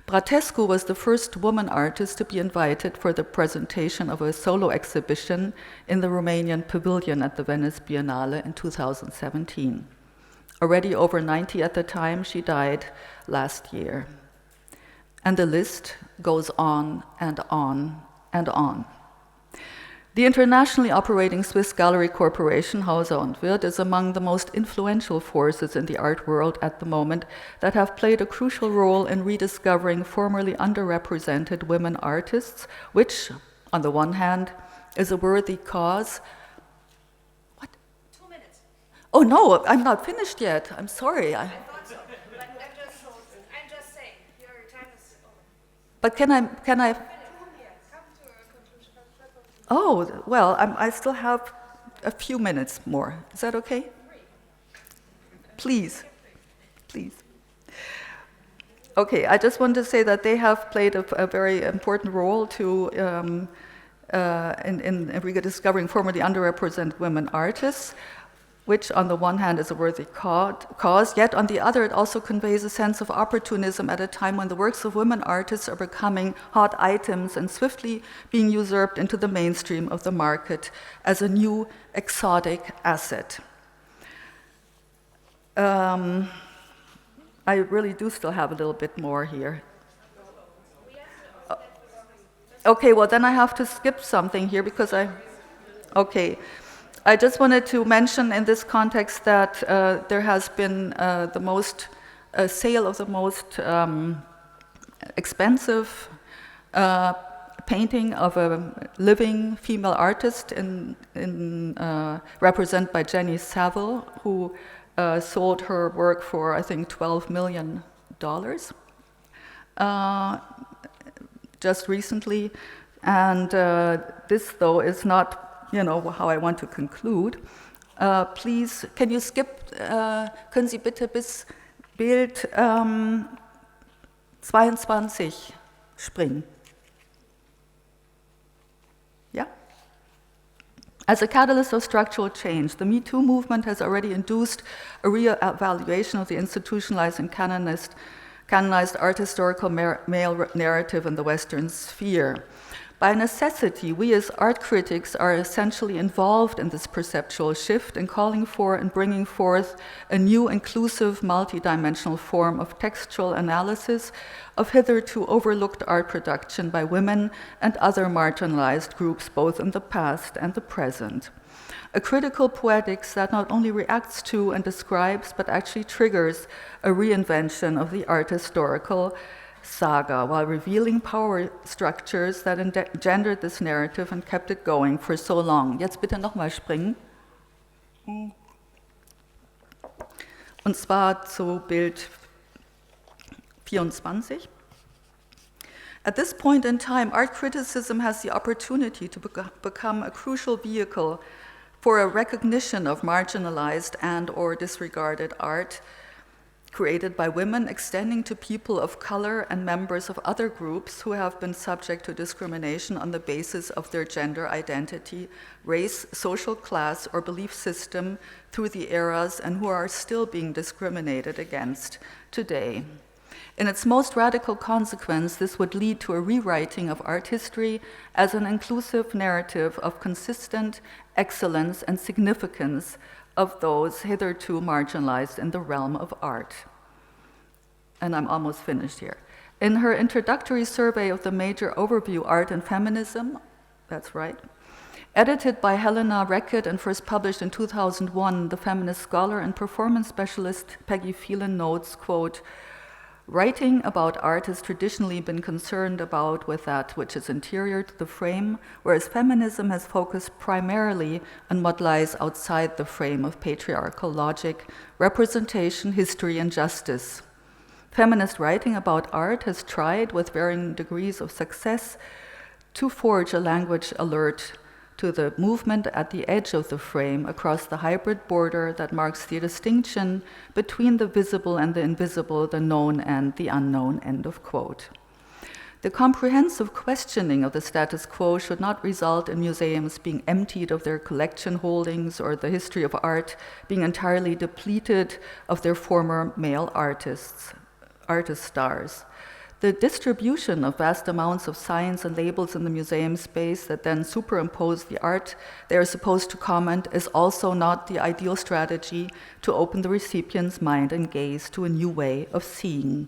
Bratescu was the first woman artist to be invited for the presentation of a solo exhibition in the Romanian pavilion at the Venice Biennale in 2017. Already over 90 at the time, she died last year. And the list goes on and on and on. The internationally operating Swiss gallery corporation, Hauser und Wirth, is among the most influential forces in the art world at the moment that have played a crucial role in rediscovering formerly underrepresented women artists, which, on the one hand, is a worthy cause. What? 2 minutes. Oh no, I'm not finished yet. I'm sorry. I thought so, but I'm just saying, your time is over. But can I? Oh, well, I still have a few minutes more. Is that okay? Please. Okay, I just want to say that they have played a very important role in rediscovering formerly underrepresented women artists, which on the one hand is a worthy cause, yet on the other it also conveys a sense of opportunism at a time when the works of women artists are becoming hot items and swiftly being usurped into the mainstream of the market as a new exotic asset. I really do still have a little bit more here. Okay, well then I have to skip something here because okay. I just wanted to mention in this context that there has been sale of the most expensive painting of a living female artist represented by Jenny Saville, who sold her work for, I think, $12 million just recently. And this, though, is not how I want to conclude. Please, can you skip, können Sie bitte bis Bild 22 springen? Yeah? As a catalyst of structural change, the Me Too movement has already induced a re-evaluation of the institutionalized and canonized art historical male narrative in the Western sphere. By necessity, we as art critics are essentially involved in this perceptual shift in calling for and bringing forth a new inclusive multidimensional form of textual analysis of hitherto overlooked art production by women and other marginalized groups both in the past and the present. A critical poetics that not only reacts to and describes but actually triggers a reinvention of the art historical saga while revealing power structures that engendered this narrative and kept it going for so long. Jetzt bitte nochmal springen. Und zwar zu Bild 24. At this point in time, art criticism has the opportunity to become a crucial vehicle for a recognition of marginalized and/or disregarded art created by women, extending to people of color and members of other groups who have been subject to discrimination on the basis of their gender identity, race, social class, or belief system through the eras and who are still being discriminated against today. In its most radical consequence, this would lead to a rewriting of art history as an inclusive narrative of consistent excellence and significance of those hitherto marginalized in the realm of art. And I'm almost finished here. In her introductory survey of the major overview, Art and Feminism, that's right, edited by Helena Reckitt and first published in 2001, the feminist scholar and performance specialist Peggy Phelan notes, quote, "Writing about art has traditionally been concerned with that which is interior to the frame, whereas feminism has focused primarily on what lies outside the frame of patriarchal logic, representation, history, and justice. Feminist writing about art has tried, with varying degrees of success, to forge a language alert to the movement at the edge of the frame across the hybrid border that marks the distinction between the visible and the invisible, the known and the unknown," end of quote. The comprehensive questioning of the status quo should not result in museums being emptied of their collection holdings or the history of art being entirely depleted of their former male artist stars. The distribution of vast amounts of signs and labels in the museum space that then superimpose the art they are supposed to comment is also not the ideal strategy to open the recipient's mind and gaze to a new way of seeing.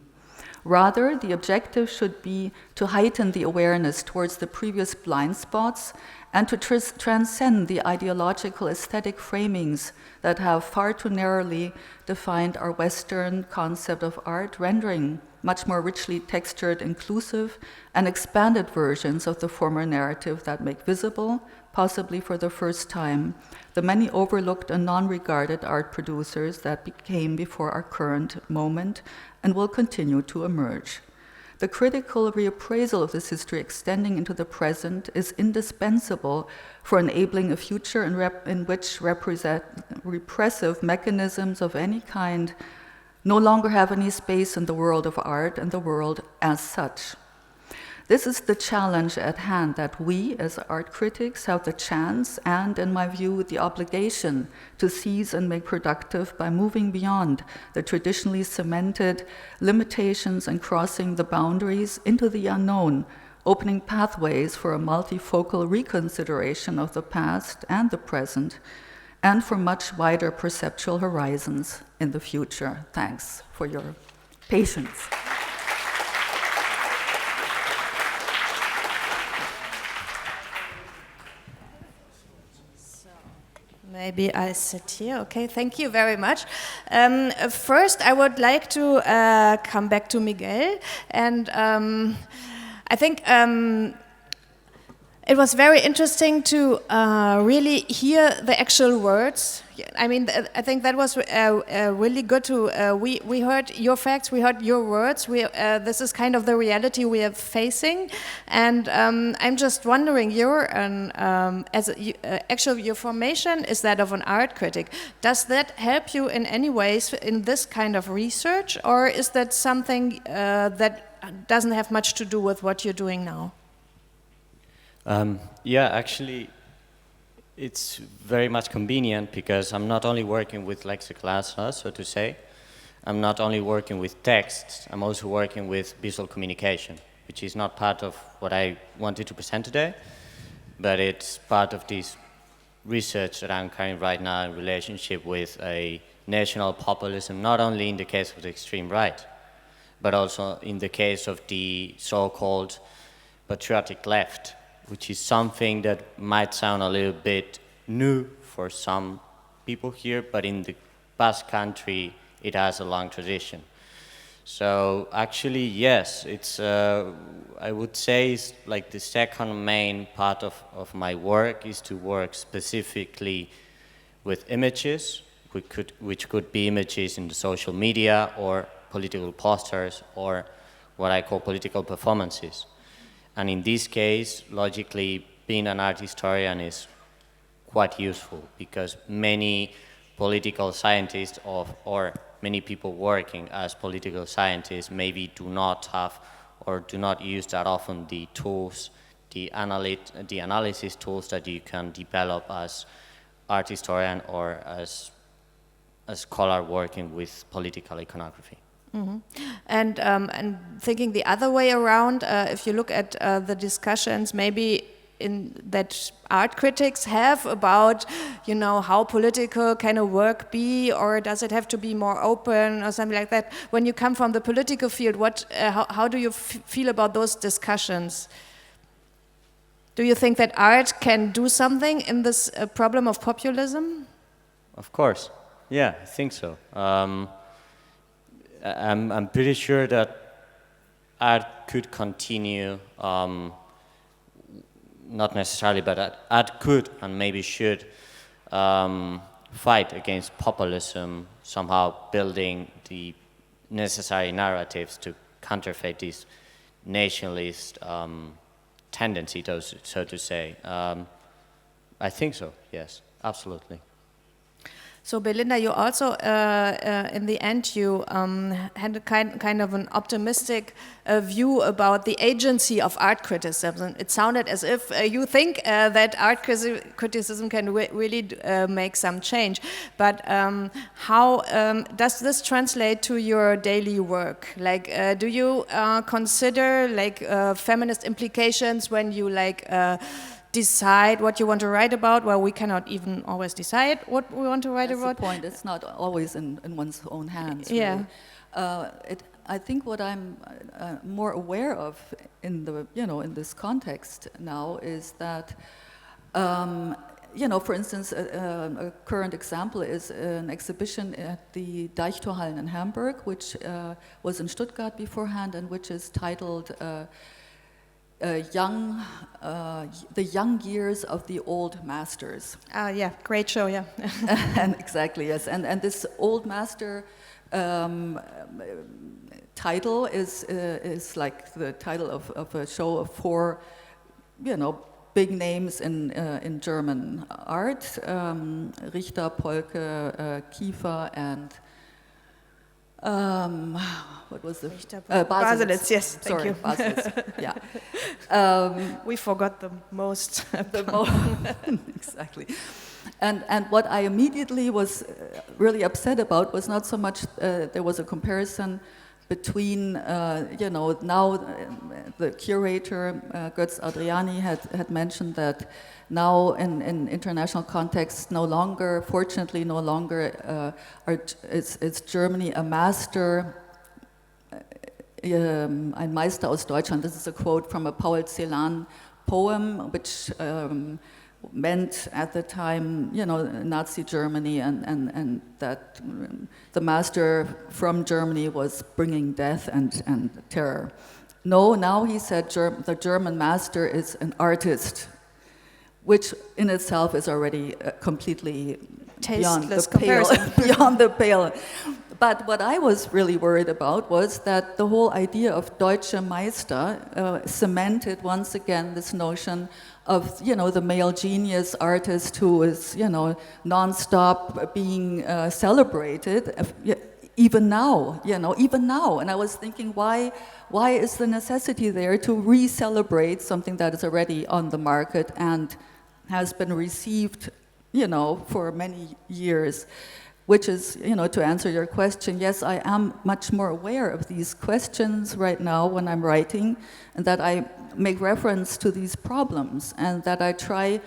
Rather, the objective should be to heighten the awareness towards the previous blind spots and to transcend the ideological aesthetic framings that have far too narrowly defined our Western concept of art, rendering much more richly textured, inclusive, and expanded versions of the former narrative that make visible, possibly for the first time, the many overlooked and non-regarded art producers that came before our current moment and will continue to emerge. The critical reappraisal of this history extending into the present is indispensable for enabling a future in which repressive mechanisms of any kind no longer have any space in the world of art and the world as such. This is the challenge at hand, that we, as art critics, have the chance and, in my view, the obligation to seize and make productive by moving beyond the traditionally cemented limitations and crossing the boundaries into the unknown, opening pathways for a multifocal reconsideration of the past and the present, and for much wider perceptual horizons in the future. Thanks for your patience. Maybe I sit here. Okay, thank you very much. First, I would like to come back to Miguel, and I think it was very interesting to really hear the actual words. I mean, I think that was really good to, we heard your facts, we heard your words, this is kind of the reality we are facing, and I'm just wondering, actually your formation is that of an art critic. Does that help you in any ways in this kind of research, or is that something that doesn't have much to do with what you're doing now? Yeah, actually, it's very much convenient because I'm not only working with lexical, so to say. I'm not only working with texts, I'm also working with visual communication, which is not part of what I wanted to present today, but it's part of this research that I'm carrying right now in relationship with a national populism, not only in the case of the extreme right, but also in the case of the so-called patriotic left, which is something that might sound a little bit new for some people here, but in the Basque country, it has a long tradition. So actually, yes, it's, I would say it's like the second main part of my work is to work specifically with images, which could be images in the social media or political posters or what I call political performances. And in this case, logically, being an art historian is quite useful because many political scientists or many people working as political scientists maybe do not have or do not use that often the tools, the analysis tools that you can develop as art historian or as a scholar working with political iconography. Mm-hmm. And thinking the other way around, if you look at the discussions maybe that art critics have about, you know, how political can a work be, or does it have to be more open or something like that? When you come from the political field, how do you feel about those discussions? Do you think that art can do something in this problem of populism? Of course, yeah, I think so. I'm pretty sure that art could continue, not necessarily, but art could and maybe should fight against populism, somehow building the necessary narratives to counterfeit this nationalist tendency, so to say. I think so, yes, absolutely. So Belinda, you also, in the end, you had a kind of an optimistic view about the agency of art criticism. It sounded as if you think that art criticism can really make some change. But how does this translate to your daily work? Like, do you consider like feminist implications when you decide what you want to write about? Well, we cannot even always decide what we want to write about. That's the point. It's not always in one's own hands. Yeah. Really. I think what I'm more aware of in the, in this context now is that, for instance, a current example is an exhibition at the Deichtorhallen in Hamburg, which was in Stuttgart beforehand, and which is titled The Young Years of the Old Masters. Yeah, great show, yeah. And exactly, yes. And this old master title is like the title of a show of 4, big names in German art: Richter, Polke, Kiefer, and what was the Baselitz? Yes, thank Sorry, you. Baselitz. Yeah. We forgot the most. Exactly. And what I immediately was really upset about was not so much there was a comparison between, now the curator, Götz Adriani, had mentioned that now in international contexts, fortunately no longer is Germany a master, ein Meister aus Deutschland. This is a quote from a Paul Celan poem, which meant at the time, Nazi Germany, and that the master from Germany was bringing death and terror. No, now he said the German master is an artist, which in itself is already completely beyond the pale. Beyond the pale. But what I was really worried about was that the whole idea of Deutsche Meister cemented once again this notion of, the male genius artist who is, non-stop being celebrated, even now, even now. And I was thinking, why is the necessity there to re-celebrate something that is already on the market and has been received, for many years? Which is, to answer your question, yes, I am much more aware of these questions right now when I'm writing, and that I make reference to these problems, and that I try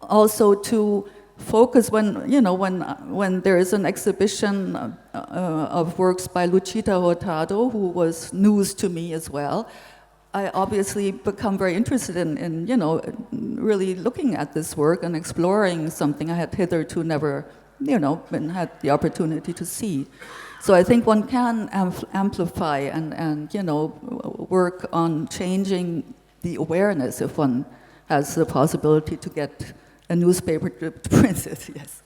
also to focus when there is an exhibition of works by Lucita Hurtado, who was news to me as well. I obviously become very interested in really looking at this work and exploring something I had hitherto never had the opportunity to see. So I think one can amplify and work on changing the awareness if one has the possibility to get a newspaper to print it, yes.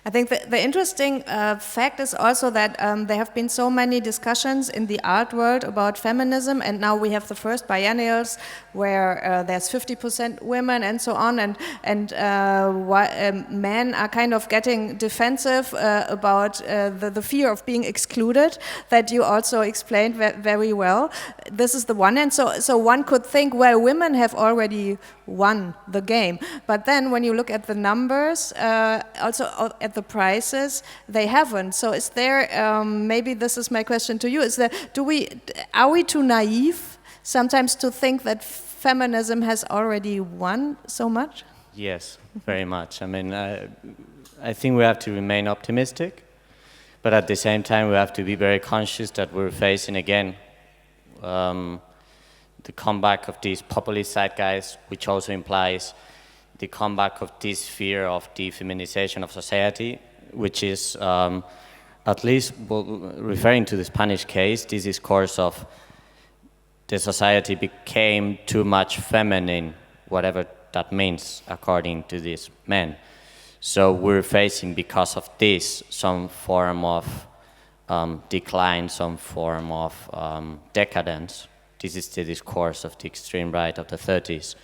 I think the interesting fact is also that there have been so many discussions in the art world about feminism, and now we have the first biennials where there's 50% women and so on, and men are kind of getting defensive about the fear of being excluded that you also explained very well. This is the one, and so one could think, well, women have already won the game, but then when you look at the numbers, also at the prices, they haven't. So is there, maybe this is my question to you, are we too naive sometimes to think that feminism has already won so much? Yes, very much. I mean, I think we have to remain optimistic, but at the same time we have to be very conscious that we're facing again the comeback of this populist zeitgeist, which also implies the comeback of this fear of the feminization of society, which is, at least referring to the Spanish case, this discourse of the society became too much feminine, whatever that means, according to these men. So we're facing, because of this, some form of decline, some form of decadence. This is the discourse of the extreme right of the 30s.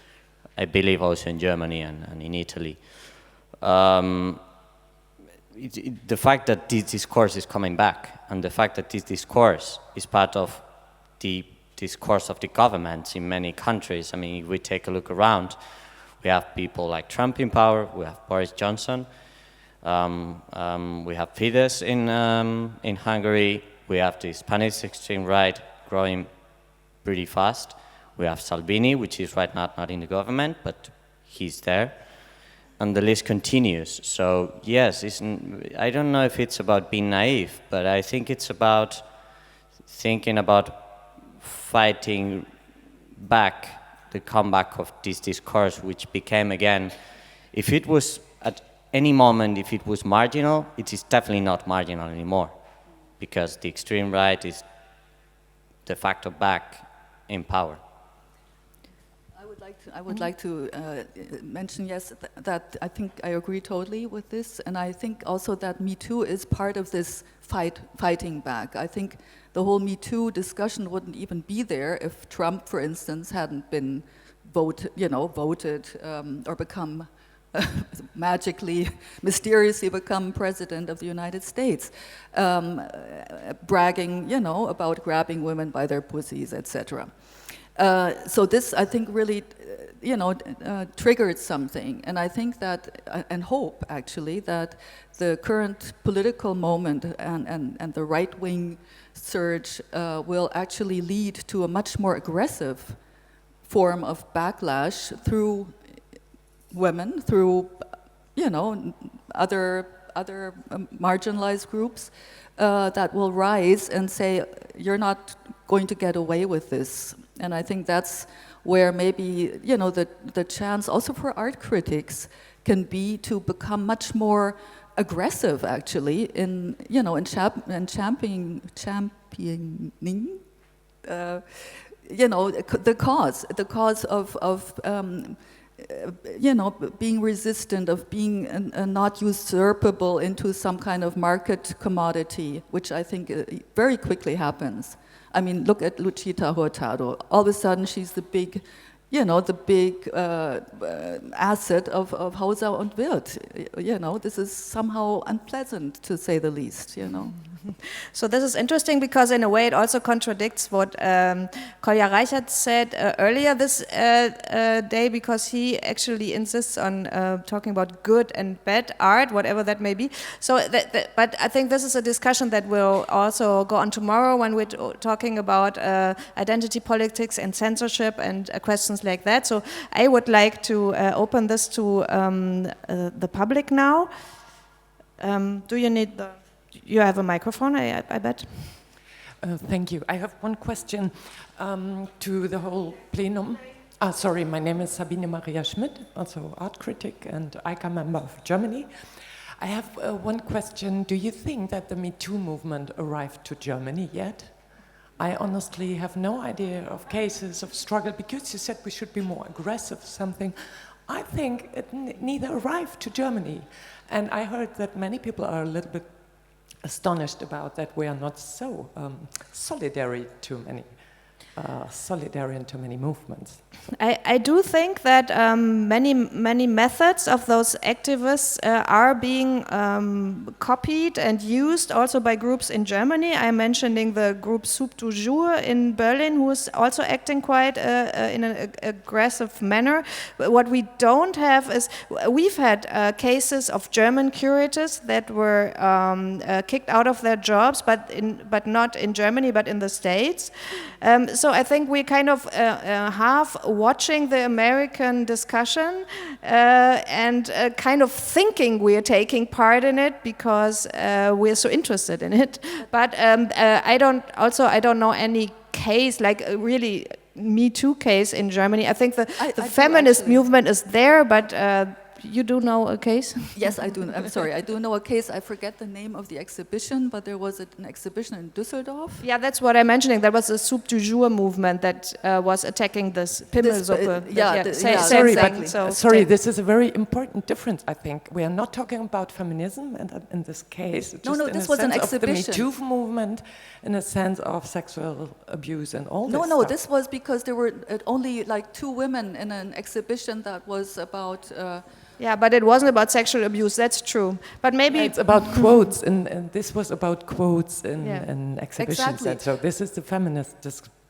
I believe also in Germany and in Italy. The fact that this discourse is coming back, and the fact that this discourse is part of the discourse of the governments in many countries. I mean, if we take a look around, we have people like Trump in power, we have Boris Johnson, we have Fidesz in Hungary, we have the Spanish extreme right growing pretty fast. We have Salvini, which is right now not in the government, but he's there. And the list continues. So yes, I don't know if it's about being naive, but I think it's about thinking about fighting back the comeback of this discourse, which became again, if it was at any moment, if it was marginal, it is definitely not marginal anymore, because the extreme right is de facto back in power. I would like to mention, yes, that I think I agree totally with this, and I think also that Me Too is part of this fighting back. I think the whole Me Too discussion wouldn't even be there if Trump, for instance, hadn't been voted or become magically, mysteriously become president of the United States, bragging, about grabbing women by their pussies, etc. So this, I think, really, triggered something, and I think that, and hope actually, that the current political moment and the right-wing surge will actually lead to a much more aggressive form of backlash through women, through, other marginalized groups that will rise and say, you're not going to get away with this. And I think that's where maybe, the chance also for art critics can be to become much more aggressive, actually, in championing, the cause of being resistant, of being not usurpable into some kind of market commodity, which I think very quickly happens. I mean, look at Luchita Hurtado. All of a sudden, she's the big, asset of Hauser und Wirth. This is somehow unpleasant, to say the least, So this is interesting because in a way it also contradicts what Kolja Reichert said earlier this day, because he actually insists on talking about good and bad art, whatever that may be. So, but I think this is a discussion that will also go on tomorrow when we're talking about identity politics and censorship and questions like that. So I would like to open this to the public now. Do you need the... You have a microphone, I bet. Thank you. I have one question to the whole plenum. Sorry, my name is Sabine Maria Schmidt, also art critic and ICA member of Germany. I have one question. Do you think that the Me Too movement arrived to Germany yet? I honestly have no idea of cases of struggle, because you said we should be more aggressive, something. I think it neither arrived to Germany. And I heard that many people are a little bit astonished about that we are not so solidary to many movements. I do think that many methods of those activists are being copied and used also by groups in Germany. I'm mentioning the group Soup du Jour in Berlin, who is also acting quite in an aggressive manner. But what we don't have is, we've had cases of German curators that were kicked out of their jobs, but not in Germany, but in the States. So I think we're kind of half watching the American discussion and kind of thinking we're taking part in it because we're so interested in it. But I don't know any case, like a really Me Too case in Germany. I think the feminist movement is there, but you do know a case? Yes, I do. I'm sorry, I do know a case. I forget the name of the exhibition, but there was an exhibition in Düsseldorf. Yeah, that's what I'm mentioning. There was a Soup du Jour movement that was attacking this Pimmelsuppe. Sorry, this is a very important difference, I think. We are not talking about feminism in this case. No, this was an exhibition. Of the Me Too movement in a sense of sexual abuse and all this No, stuff. this was because there were only like 2 women in an exhibition that was about... Yeah, but it wasn't about sexual abuse, that's true. But maybe... It's about quotes, and this was about quotes in exhibitions. Exactly. And so this is the feminist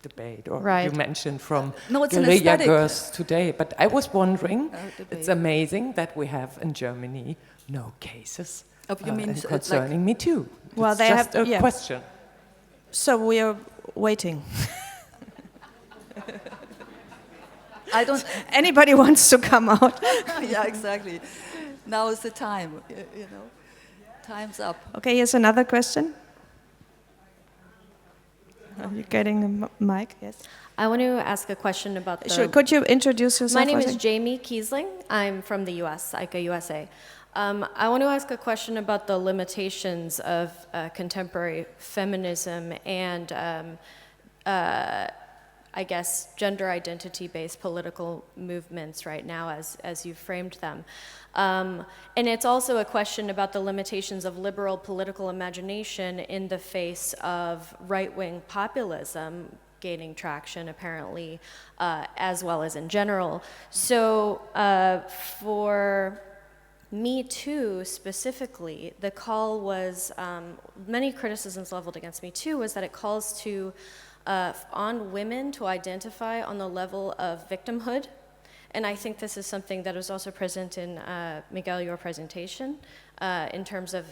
debate, or right. you mentioned from it's guerrilla girls today. But I was wondering, it's amazing that we have in Germany no cases concerning Me Too. Well, it's they just have a question. So we are waiting. I don't. Anybody wants to come out? Yeah, exactly. Now is the time. Time's up. Okay, here's another question. Are you getting a mic? Yes. I want to ask a question about the... Sure. Could you introduce yourself? My name is Jamie Kiesling. I'm from the US, Ica, USA. I want to ask a question about the limitations of contemporary feminism and, I guess, gender identity-based political movements right now as you framed them. And it's also a question about the limitations of liberal political imagination in the face of right-wing populism gaining traction, apparently, as well as in general. So for Me Too specifically, the call was, many criticisms leveled against Me Too was that it calls to, on women to identify on the level of victimhood. And I think this is something that was also present in, Miguel, your presentation, in terms of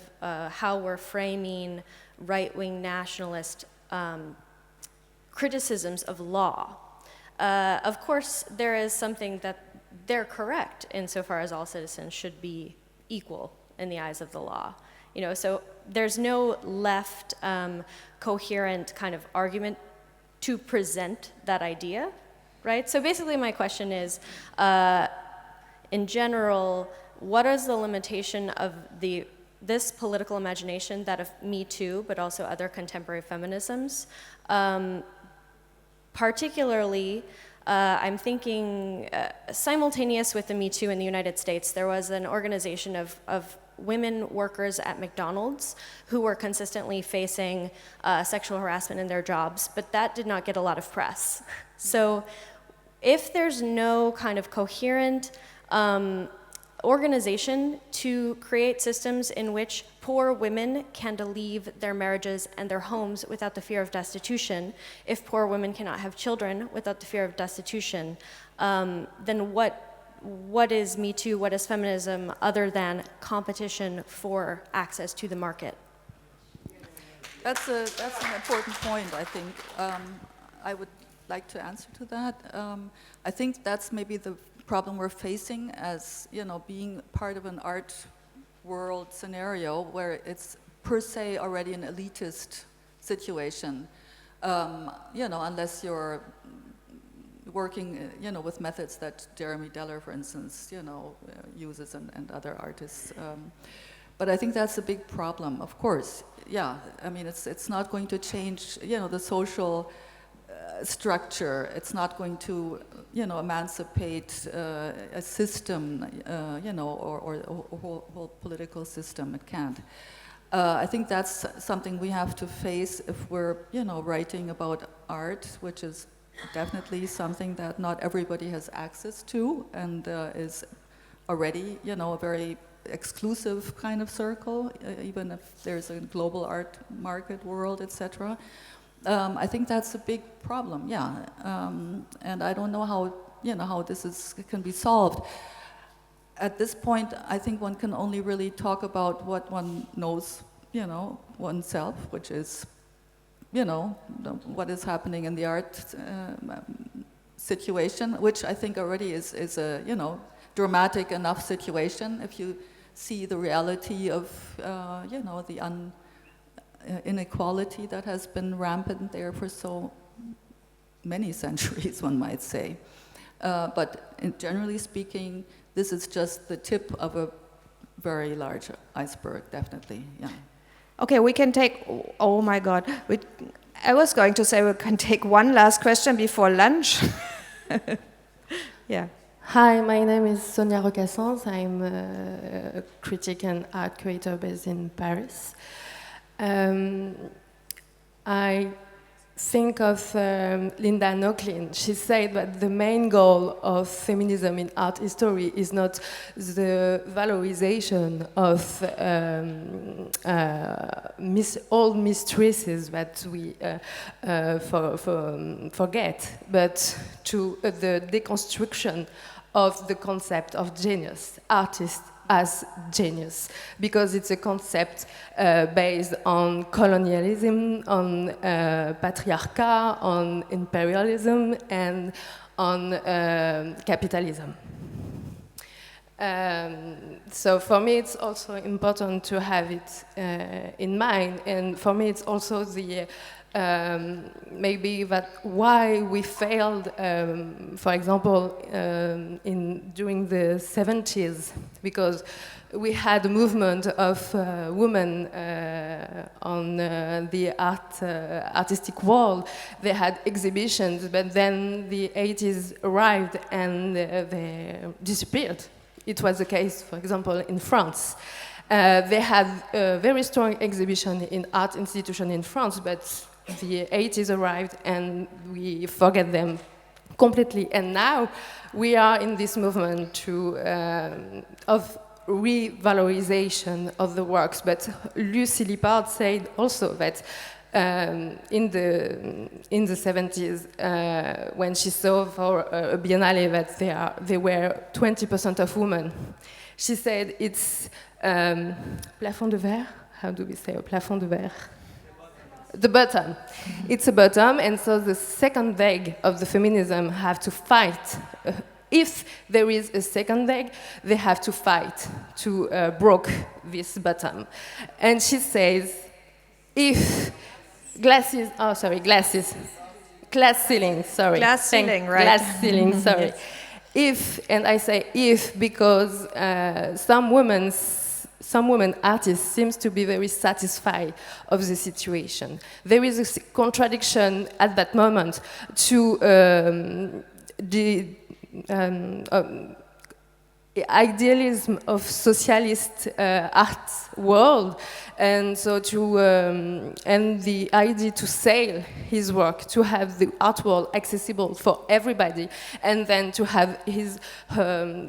how we're framing right-wing nationalist criticisms of law. Of course, there is something that they're correct insofar as all citizens should be equal in the eyes of the law. You know, so there's no left coherent kind of argument to present that idea, right? So basically my question is, in general, what is the limitation of this political imagination, that of Me Too, but also other contemporary feminisms? Particularly, I'm thinking simultaneous with the Me Too in the United States, there was an organization of women workers at McDonald's who were consistently facing sexual harassment in their jobs, but that did not get a lot of press. So if there's no kind of coherent organization to create systems in which poor women can leave their marriages and their homes without the fear of destitution, if poor women cannot have children without the fear of destitution, then what is Me Too, what is feminism other than competition for access to the market? That's an important point, I think. I would like to answer to that. I think that's maybe the problem we're facing as, you know, being part of an art world scenario where it's per se already an elitist situation. You know, unless you're working, you know, with methods that Jeremy Deller, for instance, you know, uses and other artists. But I think that's a big problem, of course. Yeah, I mean, it's not going to change, you know, the social structure. It's not going to, you know, emancipate a system, you know, or a whole political system. It can't. I think that's something we have to face if we're, you know, writing about art, which is definitely something that not everybody has access to and is already, you know, a very exclusive kind of circle, even if there's a global art market world, etc. I think that's a big problem, yeah. And I don't know how, you know, how this can be solved. At this point, I think one can only really talk about what one knows, you know, oneself, which is, you know, what is happening in the art situation, which I think already is a, you know, dramatic enough situation if you see the reality of, you know, the inequality that has been rampant there for so many centuries, one might say. But generally speaking, this is just the tip of a very large iceberg, definitely, yeah. Okay, we can take, oh my God. I was going to say we can take one last question before lunch. Yeah. Hi, my name is Sonia Rocassens. I'm a critic and art curator based in Paris. I think of Linda Nochlin. She said that the main goal of feminism in art history is not the valorization of old mistresses that we forget, but to the deconstruction of the concept of genius, artist as genius, because it's a concept based on colonialism, on patriarchy, on imperialism, and on capitalism. So for me, it's also important to have it in mind, and for me, it's also the maybe that why we failed, for example, during the 70s, because we had a movement of women on the artistic world. They had exhibitions, but then the 80s arrived and they disappeared. It was the case, for example, in France. They had a very strong exhibition in art institution in France, but the 80s arrived and we forget them completely. And now we are in this movement of revalorization of the works. But Lucy Lippard said also that in the 70s, when she saw for a biennale that there were 20% of women, she said it's plafond de verre. How do we say a plafond de verre? The bottom. It's a bottom, and so the second leg of the feminism have to fight. If there is a second leg, they have to fight to break this bottom. And she says, if glass ceiling, sorry. Glass ceiling, right. Glass ceiling, sorry. Yes. If, and I say if because some women artists seems to be very satisfied of the situation. There is a contradiction at that moment to the idealism of socialist art world, and so and the idea to sell his work, to have the art world accessible for everybody, and then to have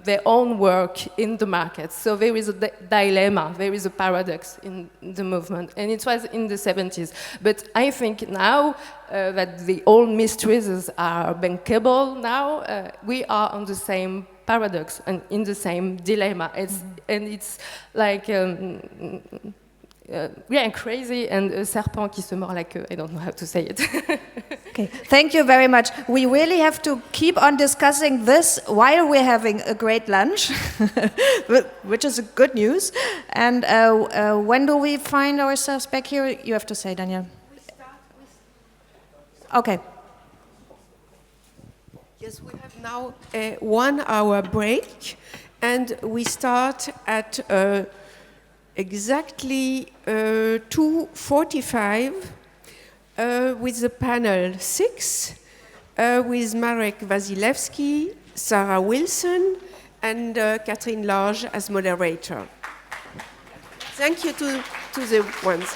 their own work in the market. So there is a dilemma, there is a paradox in the movement, and it was in the 70s. But I think now that the old mysteries are bankable now, we are on the same paradox and in the same dilemma. It's like crazy and a serpent qui se mord la queue. I don't know how to say it. Okay, thank you very much. We really have to keep on discussing this while we're having a great lunch, which is good news. And when do we find ourselves back here? You have to say, Daniel. Okay. Yes, we have now a 1 hour break, and we start at exactly 2:45 with the panel 6 with Marek Wasilewski, Sarah Wilson, and Catherine Large as moderator. Thank you to the ones.